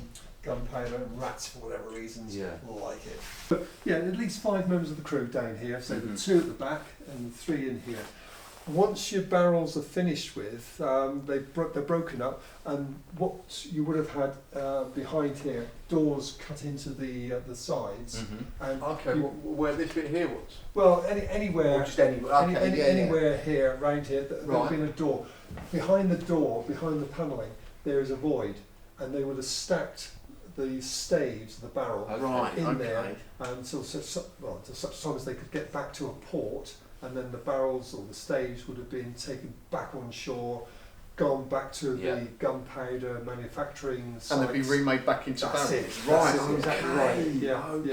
gunpowder, and rats, for whatever reasons, Yeah. like it. But yeah, at least 5 members of the crew down here, so the 2 at the back and 3 in here. Once your barrels are finished with, they're broken up, and what you would have had behind here, doors cut into the sides, and Okay, you- where this bit here was? well, anywhere, Or just anywhere? Okay, anywhere here, around here, there'll Right. been a door. Behind the door, behind the panelling, there is a void, and they would have stacked the staves of the barrel Right, in okay. there until to such time as they could get back to a port, and then the barrels or the staves would have been taken back on shore, gone back to Yeah. the gunpowder manufacturing sites. And they'd be remade back into That's barrels. it. Right, That's it, exactly right. Yeah, okay.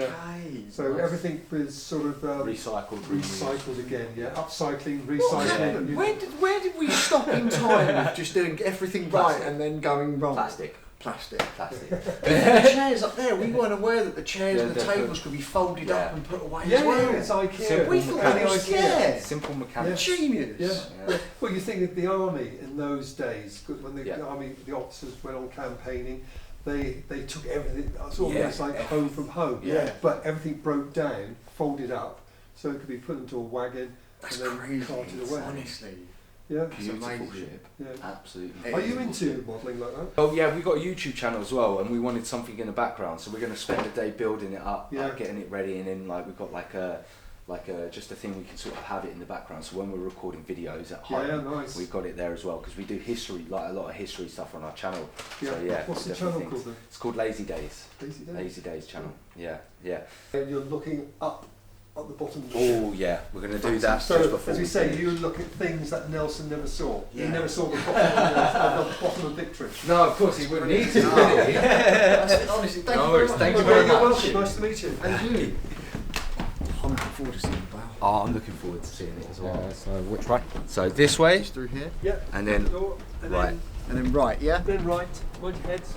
yeah. So everything was sort of Recycled, recycled again, yeah. Upcycling, What recycling. happened? Where did we stop in time with just doing everything right and then going wrong? Plastic. Plastic. Plastic. The chairs up there, we weren't aware that the chairs and the Yeah, tables could be folded up and put away Yeah, as well. yeah, it's IKEA. Simple We thought that was, yeah, Simple mechanics. genius. Yeah. Yeah. Well, you think of the army in those days, when the Yeah. army, the officers went on campaigning, they took everything, it's almost Yeah. like home from home. Yeah. But everything broke down, folded up, so it could be put into a wagon That's and then crazy, carted away. honestly. Yeah. Beautiful amazing. ship. Yeah. Absolutely. Are you into modelling like that? Oh yeah, we got a YouTube channel as well, and we wanted something in the background, so we're going to spend a day building it up, Yeah. getting it ready, and then like we've got like a just a thing we can sort of have it in the background. So when we're recording videos at home, Yeah, nice. we've got it there as well because we do history, like a lot of history stuff on our channel. Yeah. So yeah, What's the definitely channel things. called then? It's called Lazy Daze. Lazy Daze? Lazy Daze Channel. Yeah, yeah. And you're looking up at the bottom of the Oh yeah, we're going to do that so, just before. as we say, you look at things that Nelson never saw. He never saw the bottom of Victory. No, of course he wouldn't need to, would he? Honestly, thank No you very worries, much. thank you Well, very you're much. welcome. Nice to meet you. And you. I'm looking forward to seeing the bow. Oh, I'm looking forward to seeing it as well. So which way? So this way, Just through here. Yeah. and then Door, and right. And then right, yeah? Then right, mind your heads.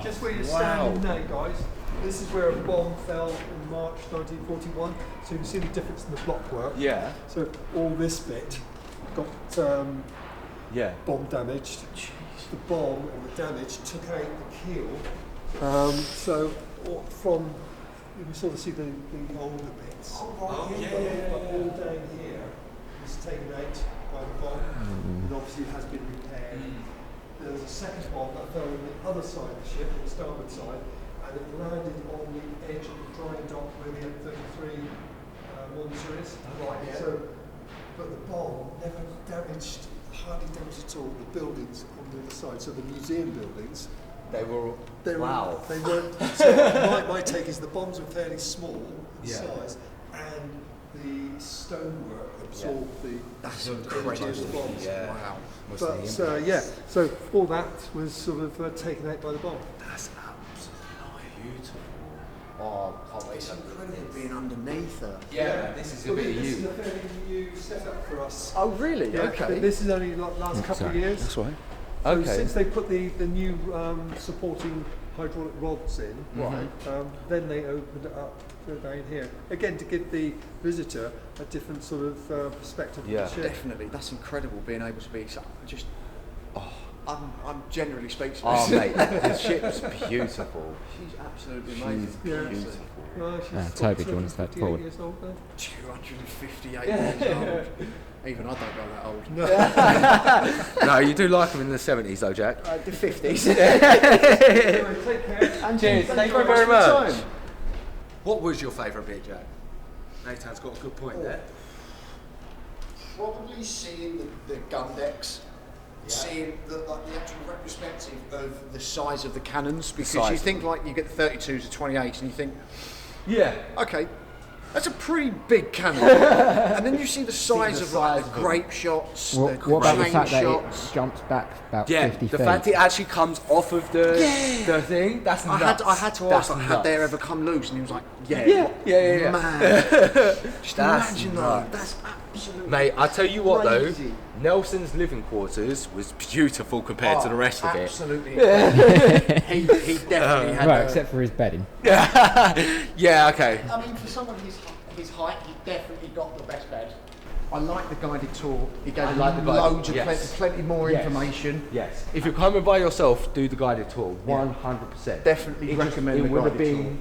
Just where you're standing now, guys. This is where a bomb fell in March 1941. So you can see the difference in the block work. Yeah. So all this bit got Yeah. bomb damaged. The bomb or the damage took out the keel. So from you can sort of see the older bits. But all down here was taken out by the bomb, and obviously it has been repaired. There was a second bomb that fell on the other side of the ship, on the starboard side, and it landed on the edge of the dry dock where the M33 monitor is. So, but the bomb never damaged, hardly damaged at all, the buildings on the other side. So the museum buildings. They were. They Wow. weren't. So my take is the bombs were fairly small size, and the stonework absorbed the. That's the incredible. energy of the bombs. Yeah. Wow. Must But be yeah, so all that was sort of taken out by the bomb. That's absolutely beautiful. Oh, can't wait. It's incredible being underneath her. Yeah, this is a bit of This is you. a fairly new setup for us. Oh, really? Yeah, Okay. This is only last couple of years. That's right. So Okay. since they put the new supporting hydraulic rods in, then they opened it up down here. Again, to give the visitor a different sort of perspective Yeah. of the ship. Definitely. That's incredible being able to be so just. Oh, I'm generally speechless. Oh mate, the ship's beautiful. She's absolutely amazing. Yeah. Beautiful. Well, she's Toby, do you want to step 58 forward? years old now. 258 years old. Even I don't go that old. No, you do like them in the 70s though, Jack. The 50s. Anyway, take care. And Cheers. Thank you very for your much. time. What was your favourite bit, Jack? Nathan's got a good point there. Probably seeing the gun decks, seeing the actual retrospective of the size of the cannons, because you think like you get the 32s, the 28s, and you think, Yeah. okay, that's a pretty big cannon. And then you see the size of like the grape shots, What about the chain fact that shots. it jumps back about Yeah, 50 the feet? fact it actually comes off of the thing, that's nuts. I had to That's ask, like, had they nuts. ever come loose? And he was like, yeah. Yeah. Man. Just That's imagine that. nuts. That's absolutely Mate, I tell you what crazy. though, Nelson's living quarters was beautiful compared to the rest of it. Absolutely. he definitely had Right, a, except for his bedding. Yeah, okay. I mean, for someone his height, he definitely got the best bed. I like the guided tour. He gave loads of plenty more information. Yes. If you're coming by yourself, do the guided tour. 100%. Definitely recommend it the would have guided been, tour.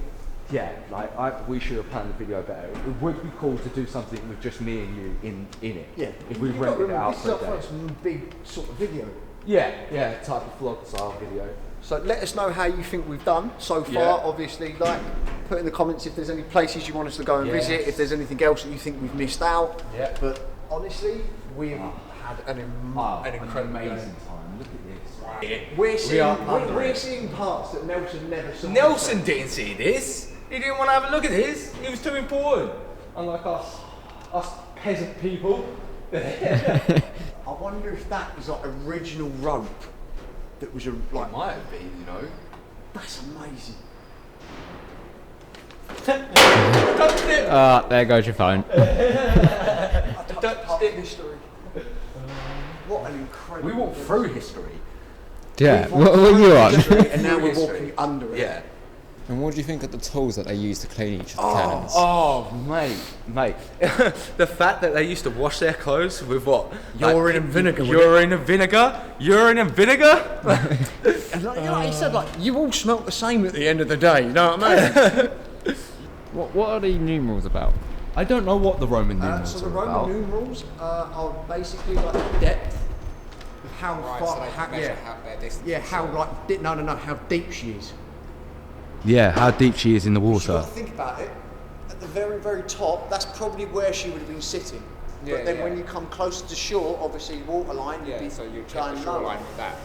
yeah, like we should have planned the video better. It would be cool to do something with just me and you in it. Yeah. If we You've got to rented it remember, out this for is a our day. first big sort of video. Yeah, type of vlog style video. So let us know how you think we've done so far. Yeah. Obviously, like put in the comments if there's any places you want us to go and Yes. visit. If there's anything else that you think we've missed out. Yeah. But honestly, we've had an incredible amazing day. time. Look at this. We're seeing parts that Nelson never saw. Nelson didn't see this. He didn't want to have a look at this. It was too important. Unlike us peasant people. I wonder if that was like original rope. That was like Might have been, you know. that's amazing. There goes your phone. Part of history. What an incredible. We walked through history. Yeah, what were you on? and now we're history. walking under it. Yeah. And what do you think of the tools that they use to clean each of the cannons? Oh, mate. The fact that they used to wash their clothes with what? Urine and vinegar, wasn't Urine and vinegar? Urine and vinegar? And like, you know, he said, like, you all smelt the same at the end of the day, you know what I mean? What are the numerals about? I don't know what the Roman numerals So the are Roman about. numerals are basically like the depth of how far, how deep she is. Yeah, how deep she is in the You've got water. to think about it. At the very, very top, that's probably where she would have been sitting. But then when you come closer to shore, obviously waterline, you'd be So you check going the lower. shoreline with that.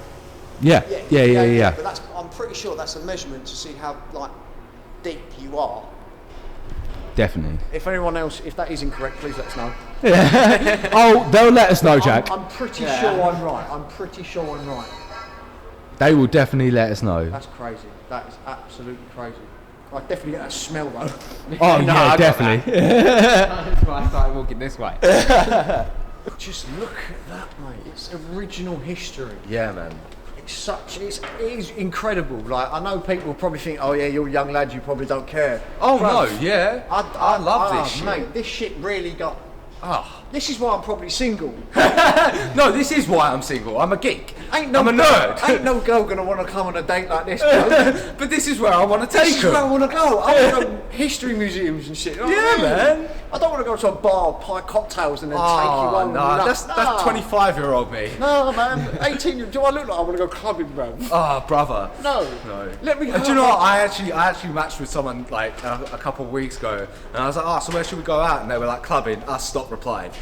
Yeah. But that's, I'm pretty sure that's a measurement to see how like deep you are. definitely. If anyone else, if that is incorrect, please let us know. Oh, they'll let us know, Jack. I'm pretty sure I'm right. I'm pretty sure I'm right. They will definitely let us know. That's crazy. That is absolutely crazy. I definitely get that smell though. Oh, yeah, definitely. That's why I started walking this way. Just look at that, mate. It's original history. Yeah, man. It is incredible. Like, I know people will probably think, oh yeah, you're a young lad, you probably don't care. Oh, Bruv, no, yeah. I love this shit. Mate, this shit really got... This is why I'm probably single. No, this is why I'm single. I'm a geek. I'm a nerd. Ain't no girl gonna want to come on a date like this, bro. But this is where I want to take This is her. where I want to go. I want to go history museums and shit. You know what I mean? Man. I don't want to go to a bar, buy cocktails and then take you Oh, on. no, that's 25-year-old me. No, man. 18. Do I look like I want to go clubbing, bro? Oh, brother. No. Let me go. Do you know what? I actually matched with someone like a couple of weeks ago, and I was like, so where should we go out? And they were like, clubbing. I stopped replying.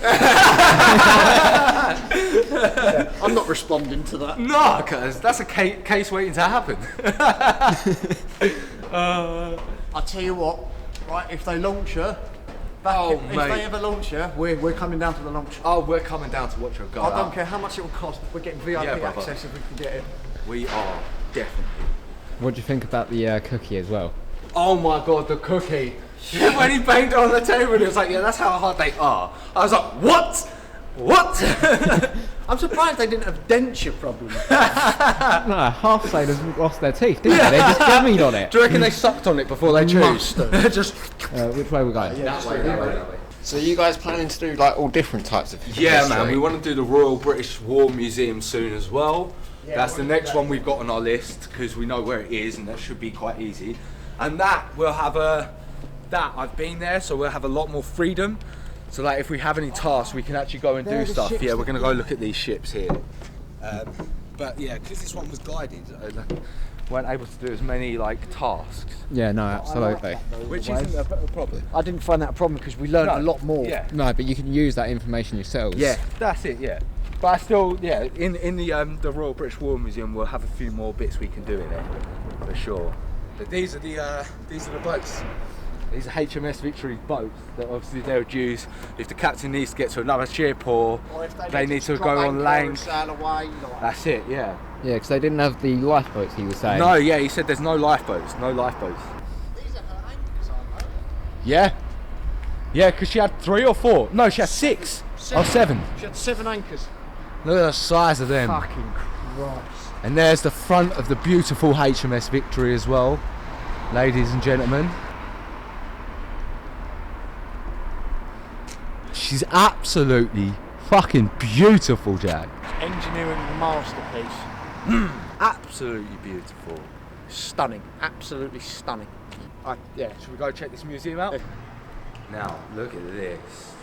I'm not responding to that. No, because that's a case waiting to happen. I tell you what, right? If they launch her, if they ever launch her, we're coming down to the launch. Oh, we're coming down to watch her go I out. don't care how much it will cost. We're getting VIP Yeah, brother. access if we can get it. We are, definitely. What do you think about the cookie as well? Oh my god, the cookie. When he banged it on the table, he was like, yeah, that's how hard they are. I was like, what? What? I'm surprised they didn't have denture problems. No, half sailors lost their teeth, didn't they? They just jammied on it. Do you reckon they sucked on it before they chewed? Just. Which way we going? That way. So you guys planning to do like all different types of history? Yeah, man, we want to do the Royal British War Museum soon as well. That's the next one we've got on our list because we know where it is and that should be quite easy. And that we'll have I've been there, so we'll have a lot more freedom. So like if we have any tasks, we can actually go and do stuff. Yeah, we're going to go look at these ships here. But yeah, because this one was guided, weren't able to do as many like tasks. Yeah, no, absolutely. Which isn't a problem. I didn't find that a problem because we learned a lot more. Yeah. No, but you can use that information yourselves. Yeah, that's it. Yeah, but I still, yeah, in the Royal British War Museum, we'll have a few more bits we can do in it for sure. But these are the boats. These are HMS Victory boats that obviously they're due if the captain needs to get to another ship or if they need to go on land. That's it. Yeah. Yeah, because they didn't have the lifeboats, he was saying. No, yeah, he said there's no lifeboats. No lifeboats. These are her anchors, aren't they? Yeah. Yeah, because she had 3 or 4. No, she had 6. Oh, 7. She had 7 anchors. Look at the size of them. Fucking Christ. And there's the front of the beautiful HMS Victory as well, ladies and gentlemen. She's absolutely fucking beautiful, Jack. Engineering masterpiece. Absolutely beautiful. Stunning. Absolutely stunning. Yeah. Should we go check this museum out? Now, look at this.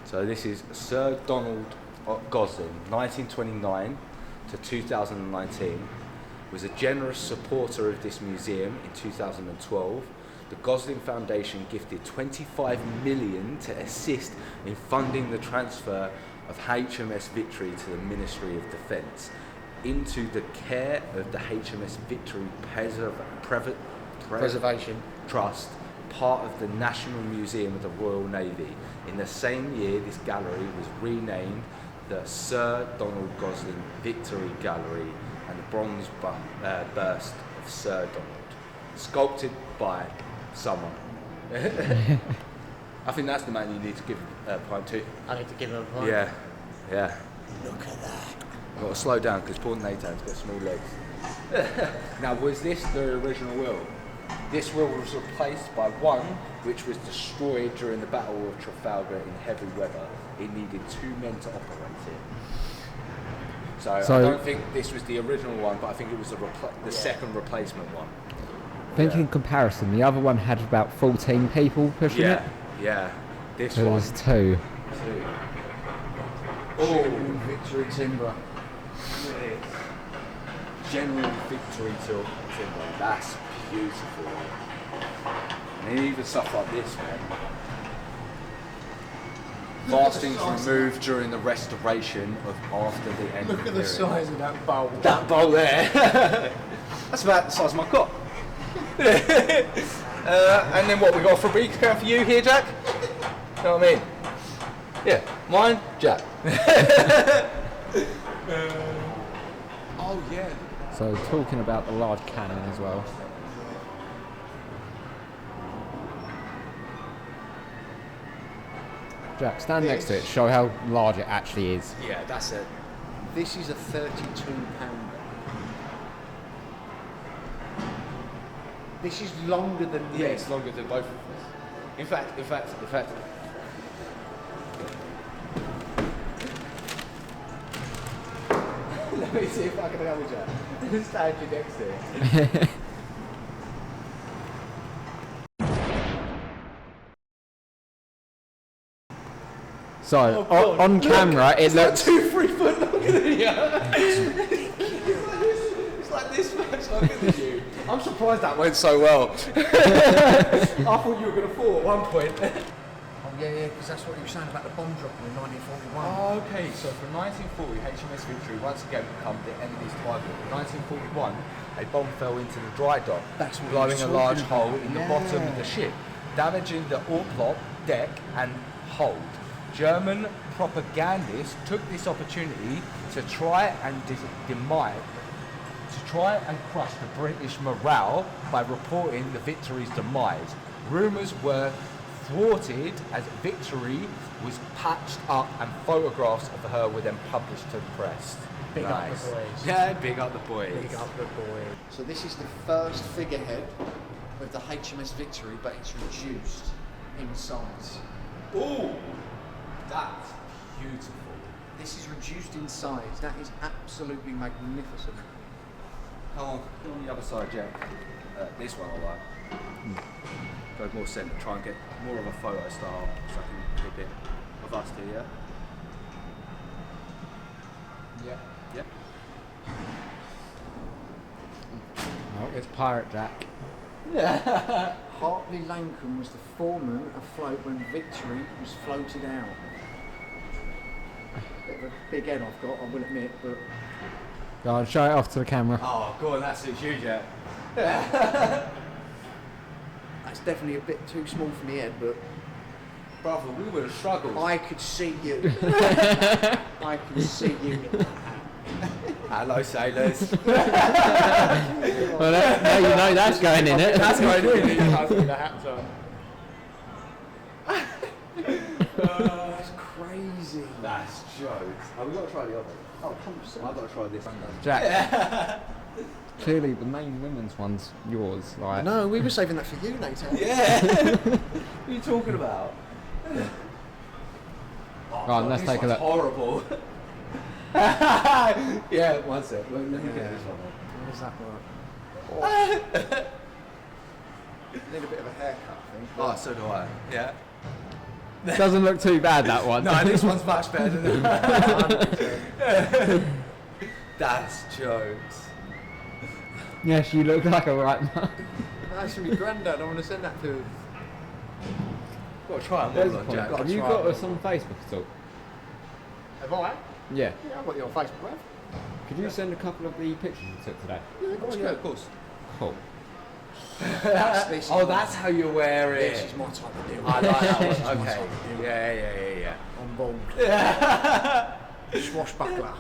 So this is Sir Donald Gosling, 1929 to 2019. Was a generous supporter of this museum in 2012. The Gosling Foundation gifted $25 million to assist in funding the transfer of HMS Victory to the Ministry of Defence into the care of the HMS Victory Preservation Trust, part of the National Museum of the Royal Navy. In the same year, this gallery was renamed the Sir Donald Gosling Victory Gallery and the bronze bust of Sir Donald, sculpted by someone. I think that's the man you need to give a point to. I need to give him a point. Yeah, yeah. Look at that. I've got to slow down because poor Nathan's got small legs. Now, was this the original wheel? This wheel was replaced by one which was destroyed during the Battle of Trafalgar in heavy weather. It needed 2 men to operate it. So I don't think this was the original one, but I think it was the second replacement one. I think in comparison, the other one had about 14 people pushing it. Yeah. This So one. there's 2. Oh, Victory timber. General Victory timber. That's beautiful. And even stuff like this, man. Castings removed during the restoration of after the end of the period. Look at the size of that bowl. That bowl there. That's about the size of my cock. And then what, we got a free account for you here, Jack? You know what I mean? Yeah, mine, Jack. Oh yeah. So talking about the large cannon as well. Jack, stand next to it, show how large it actually is. Yeah, that's it. This is a 32-pounder. This is longer than Yeah, me. it's longer than both of us. In fact. Let me see if I can help you, Jack. Stand you next to it. So on camera, it looks 2-3 foot longer than you. It's like this much longer than you. I'm surprised that went so well. I thought you were going to fall at one point. Oh yeah, because that's what you were saying about the bomb dropping in 1941. Oh, okay, so from 1940, HMS Victory once again become the enemy's target. In 1941, a bomb fell into the dry dock, That's what blowing we a were large talking hole about. in the bottom of the ship, damaging the orplop, deck and hold. German propagandists took this opportunity to try and crush the British morale by reporting the Victory's demise. Rumours were thwarted as Victory was patched up and photographs of her were then published to the press. Big up the boys. Yeah, big up the boys. Big up the boy. So this is the first figurehead of the HMS Victory, but it's reduced in size. Ooh, that's beautiful. This is reduced in size. That is absolutely magnificent. Come on the other side, Jack. This one I like. Go more centre, try and get more of a photo style so I can get a bit of us here, yeah? Yeah. oh, it's Pirate Jack. Hartley Lancan was the foreman afloat when Victory was floated out. Bit of a big head I've got, I will admit, but Go on, show it off to the camera. Oh, go on, that suits you, Jack. that's definitely a bit too small for my head, but Brother, we would have struggled. I could see you. I could see you. Hello, sailors. Well, now you know that's going in it. That's going in. The hats on. That's crazy. That's jokes. Oh, we've got to try the other. Oh, 100%. I've got to try this. Jack, clearly the main women's one's yours. Like, No, we were saving that for you, Nathan. Yeah. What are you talking about? Go on, let's take a look. Horrible. Yeah, one sec. Let me get this one. How does that work? Need a bit of a haircut, I think. Oh, so do I. Yeah. Doesn't look too bad, that one. No, this one's much better than that. That's jokes. Yes, you look like a right man. That's from your granddad. I want to send that to him. Got to try them There's all a on, point. Jack. Have you got us on Facebook at all? Have I? Yeah. Yeah, I've got you on Facebook, right? Could you send a couple of the pictures you took today? Yeah, of course. Yeah, of course. Cool. This Oh, that's how you wear it. This is my type of deal. I like that This is one. my Okay. type of deal. Yeah. On board. Swashbuckler.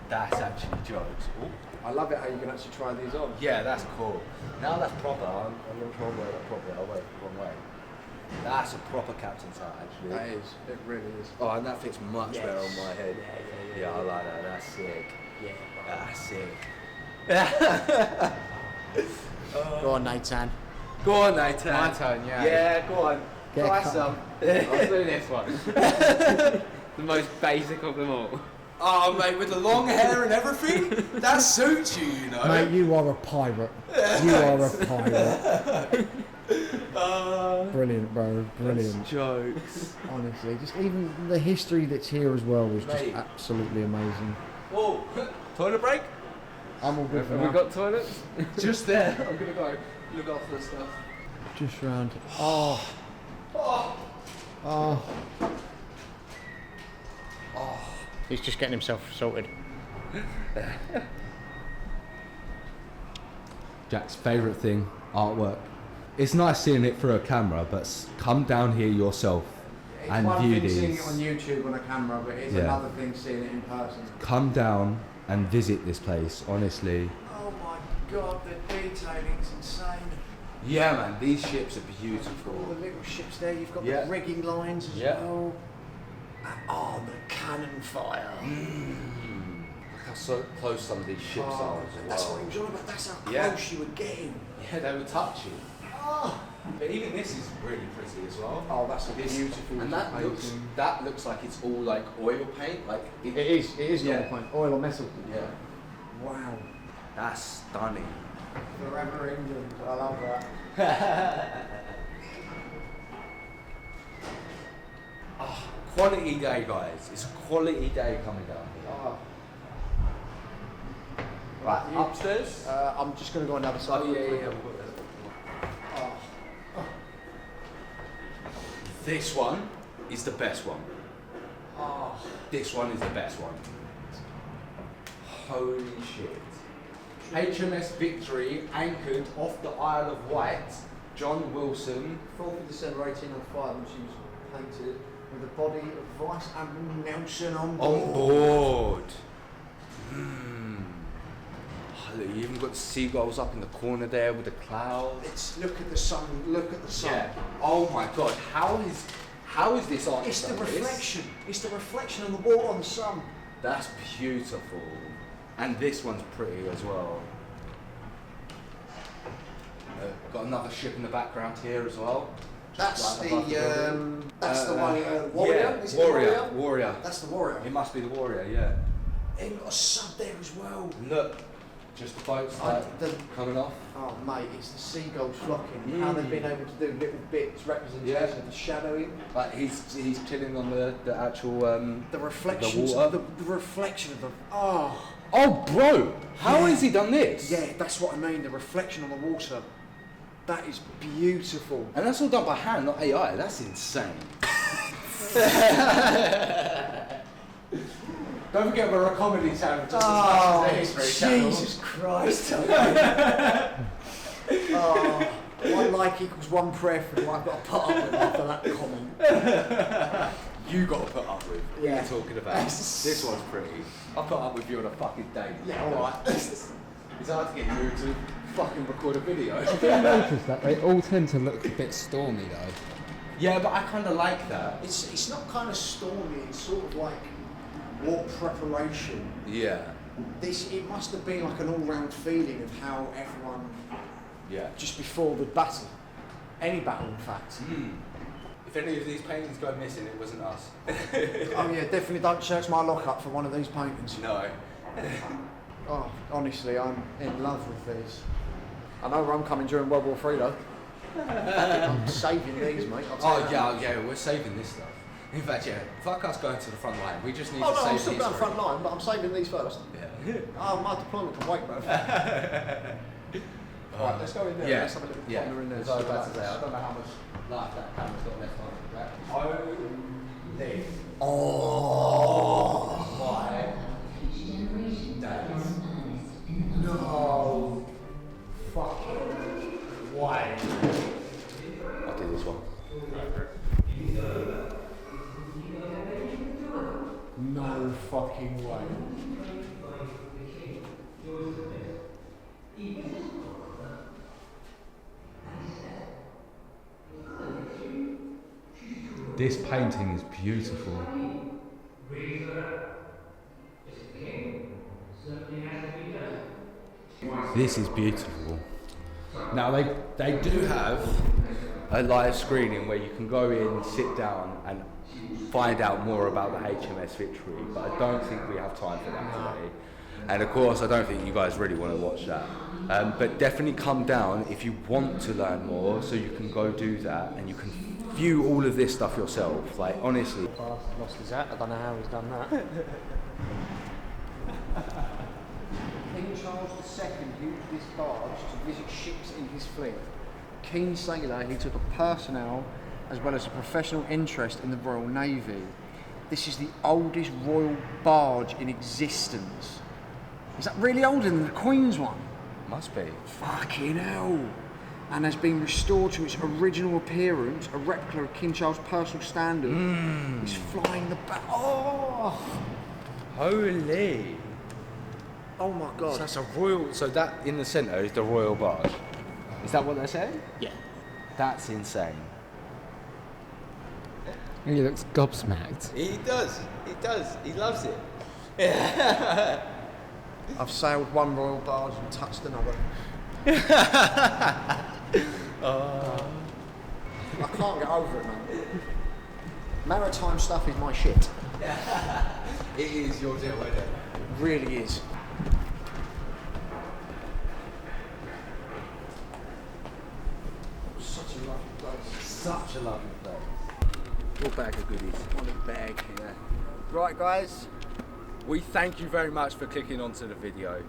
That's actually jokes. Ooh. I love it how you can actually try these on. Yeah, that's cool. Now that's proper. I'm going to try and wear that properly. I'll wear it the wrong way. That's a proper captain's hat, actually. That is. It really is. Oh, and that fits much better on my head. Yeah, I like that. That's sick. That's sick. Go on, Nathan. Go on, Nathan. My turn, yeah. Yeah, go on. Get Try cut. some. I'll do this one. The most basic of them all. Oh, mate, with the long hair and everything, that suits you, you know. Mate, you are a pirate. You are a pirate. Brilliant, bro. Brilliant. Jokes. Honestly, just even the history that's here as well was just Mate. absolutely amazing. Whoa, toilet break? I'm all good for Have now. we got toilets? Just there. I'm gonna go look after the stuff. Just round. Oh. Oh. He's just getting himself sorted. Jack's favourite thing, artwork. It's nice seeing it through a camera, but come down here yourself and view these. Seeing it on YouTube on a camera, but it's another thing seeing it in person. Come down and visit this place, honestly. Oh my god, the detailing's insane. Yeah, man, these ships are beautiful. All the little ships there, you've got Yeah. the rigging lines as Yeah. well. Oh, the cannon fire. Look how so close some of these ships are as well. That's what he was on about, that's how close Yeah. you were getting. Yeah, they were touching. Oh. But even this is really pretty as well. Oh, that's a beautiful And that looks like it's all like oil paint. Like It is Yeah. oil paint, oil or metal. Yeah. Wow. That's stunning. Forever England, I love that. Oh, quality day, guys. It's a quality day coming down here. Oh. Right, upstairs? I'm just going to go on the other side. Oh, yeah. Oh. This one is the best one. Oh. This one is the best one. Holy shit. HMS Victory anchored off the Isle of Wight. John Wilson. 4th of December 1805, when she was painted with the body of Vice Admiral Nelson on board. On board. Oh, look, you even got the seagulls up in the corner there with the clouds. Look at the sun, look at the sun. Yeah. Oh my god, how is this art? It's the reflection. It's the reflection on the water on the sun. That's beautiful. And this one's pretty as well. Got another ship in the background here as well. That's Right the above building. that's the one Warrior. Yeah, Is it the Warrior. That's the Warrior. It must be the Warrior, yeah. And got a sub there as well. Look, just the boats coming off. Oh mate, it's the seagulls flocking. How they've been able to do little bits, representation of the shadowing. Like he's chilling on the actual The reflections, the water. the reflection of the Oh bro, how has he done this? Yeah, that's what I mean. The reflection on the water. That is beautiful. And that's all done by hand, not AI. That's insane. Don't forget we're a comedy channel just as much as a history channel. Jesus Christ. One like equals one prayer for what I've got to put up with after that comment. You got to put up with. What Yeah. are you talking about? This one's pretty. I'll put up with you on a fucking day. Yeah, alright. It's hard to get you to fucking record a video. I do notice that they all tend to look a bit stormy though. Yeah, but I kind of like that. It's not kind of stormy, it's sort of like war preparation. Yeah. It must have been like an all-round feeling of how everyone, Yeah. just before the battle, any battle in fact. If any of these paintings go missing, it wasn't us. Oh yeah, definitely don't search my lockup for one of these paintings. No. Oh, honestly, I'm in love with these. I know I'm coming during World War III though. I'm saving these, mate. I'll tell you that. yeah, we're saving this stuff. In fact, yeah, fuck us going to the front line. We just need Oh to no, save I'm still these going for front line, but I'm saving these first. Yeah. Oh, my deployment can wait, bro. Alright, let's go in there. Yeah. Let's have a little Yeah. wander in there. As I was about to say, I don't know how much life that camera's got left on it. Holy. Oh. My days. No. Fucking way. I'll do this one. No fucking way. This painting is beautiful. This is beautiful. Now they do have a live screening where you can go in, sit down and find out more about the HMS Victory, but I don't think we have time for that today. And of course I don't think you guys really want to watch that. But definitely come down if you want to learn more, so you can go do that and you can view all of this stuff yourself. Like honestly. Lost his hat, I don't know how he's done that. King Charles II used this barge to visit ships in his fleet. Keen sailor, he took a personal as well as a professional interest in the Royal Navy. This is the oldest royal barge in existence. Is that really older than the Queen's one? Must be. Fucking hell. And has been restored to its original appearance, a replica of King Charles' personal standard. He's flying the back. Oh! Holy. Oh my god. So that's a royal. So that in the centre is the royal barge. Is that what they're saying? Yeah. That's insane. He looks gobsmacked. He does. He does. He loves it. I've sailed one royal barge and touched another. I can't get over it, man. Maritime stuff is my shit. It is your deal, isn't it? Really is. Such a lovely place. Such a lovely place. Your bag of goodies. One bag, yeah. Right, guys. We thank you very much for clicking onto the video.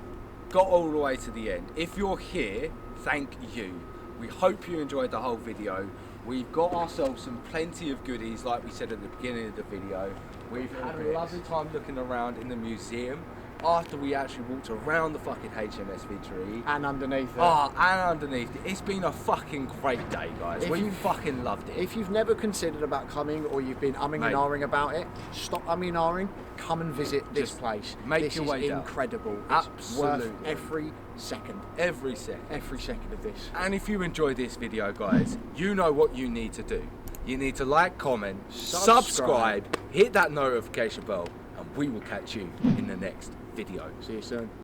Got all the way to the end. If you're here, thank you. We hope you enjoyed the whole video. We've got ourselves some plenty of goodies, like we said at the beginning of the video. We've had a lovely time looking around in the museum after we actually walked around the fucking HMS Victory. And underneath it. And underneath it. It's been a fucking great day, guys. We fucking loved it. If you've never considered about coming, or you've been umming and ahhing about it, stop umming and ahhing. Come and visit this place. Make your way down. This is incredible. Absolutely. It's worth every second. Every second. Every second of this. And if you enjoyed this video, guys, you know what you need to do. You need to like, comment, subscribe, hit that notification bell, and we will catch you in the next video. See you soon.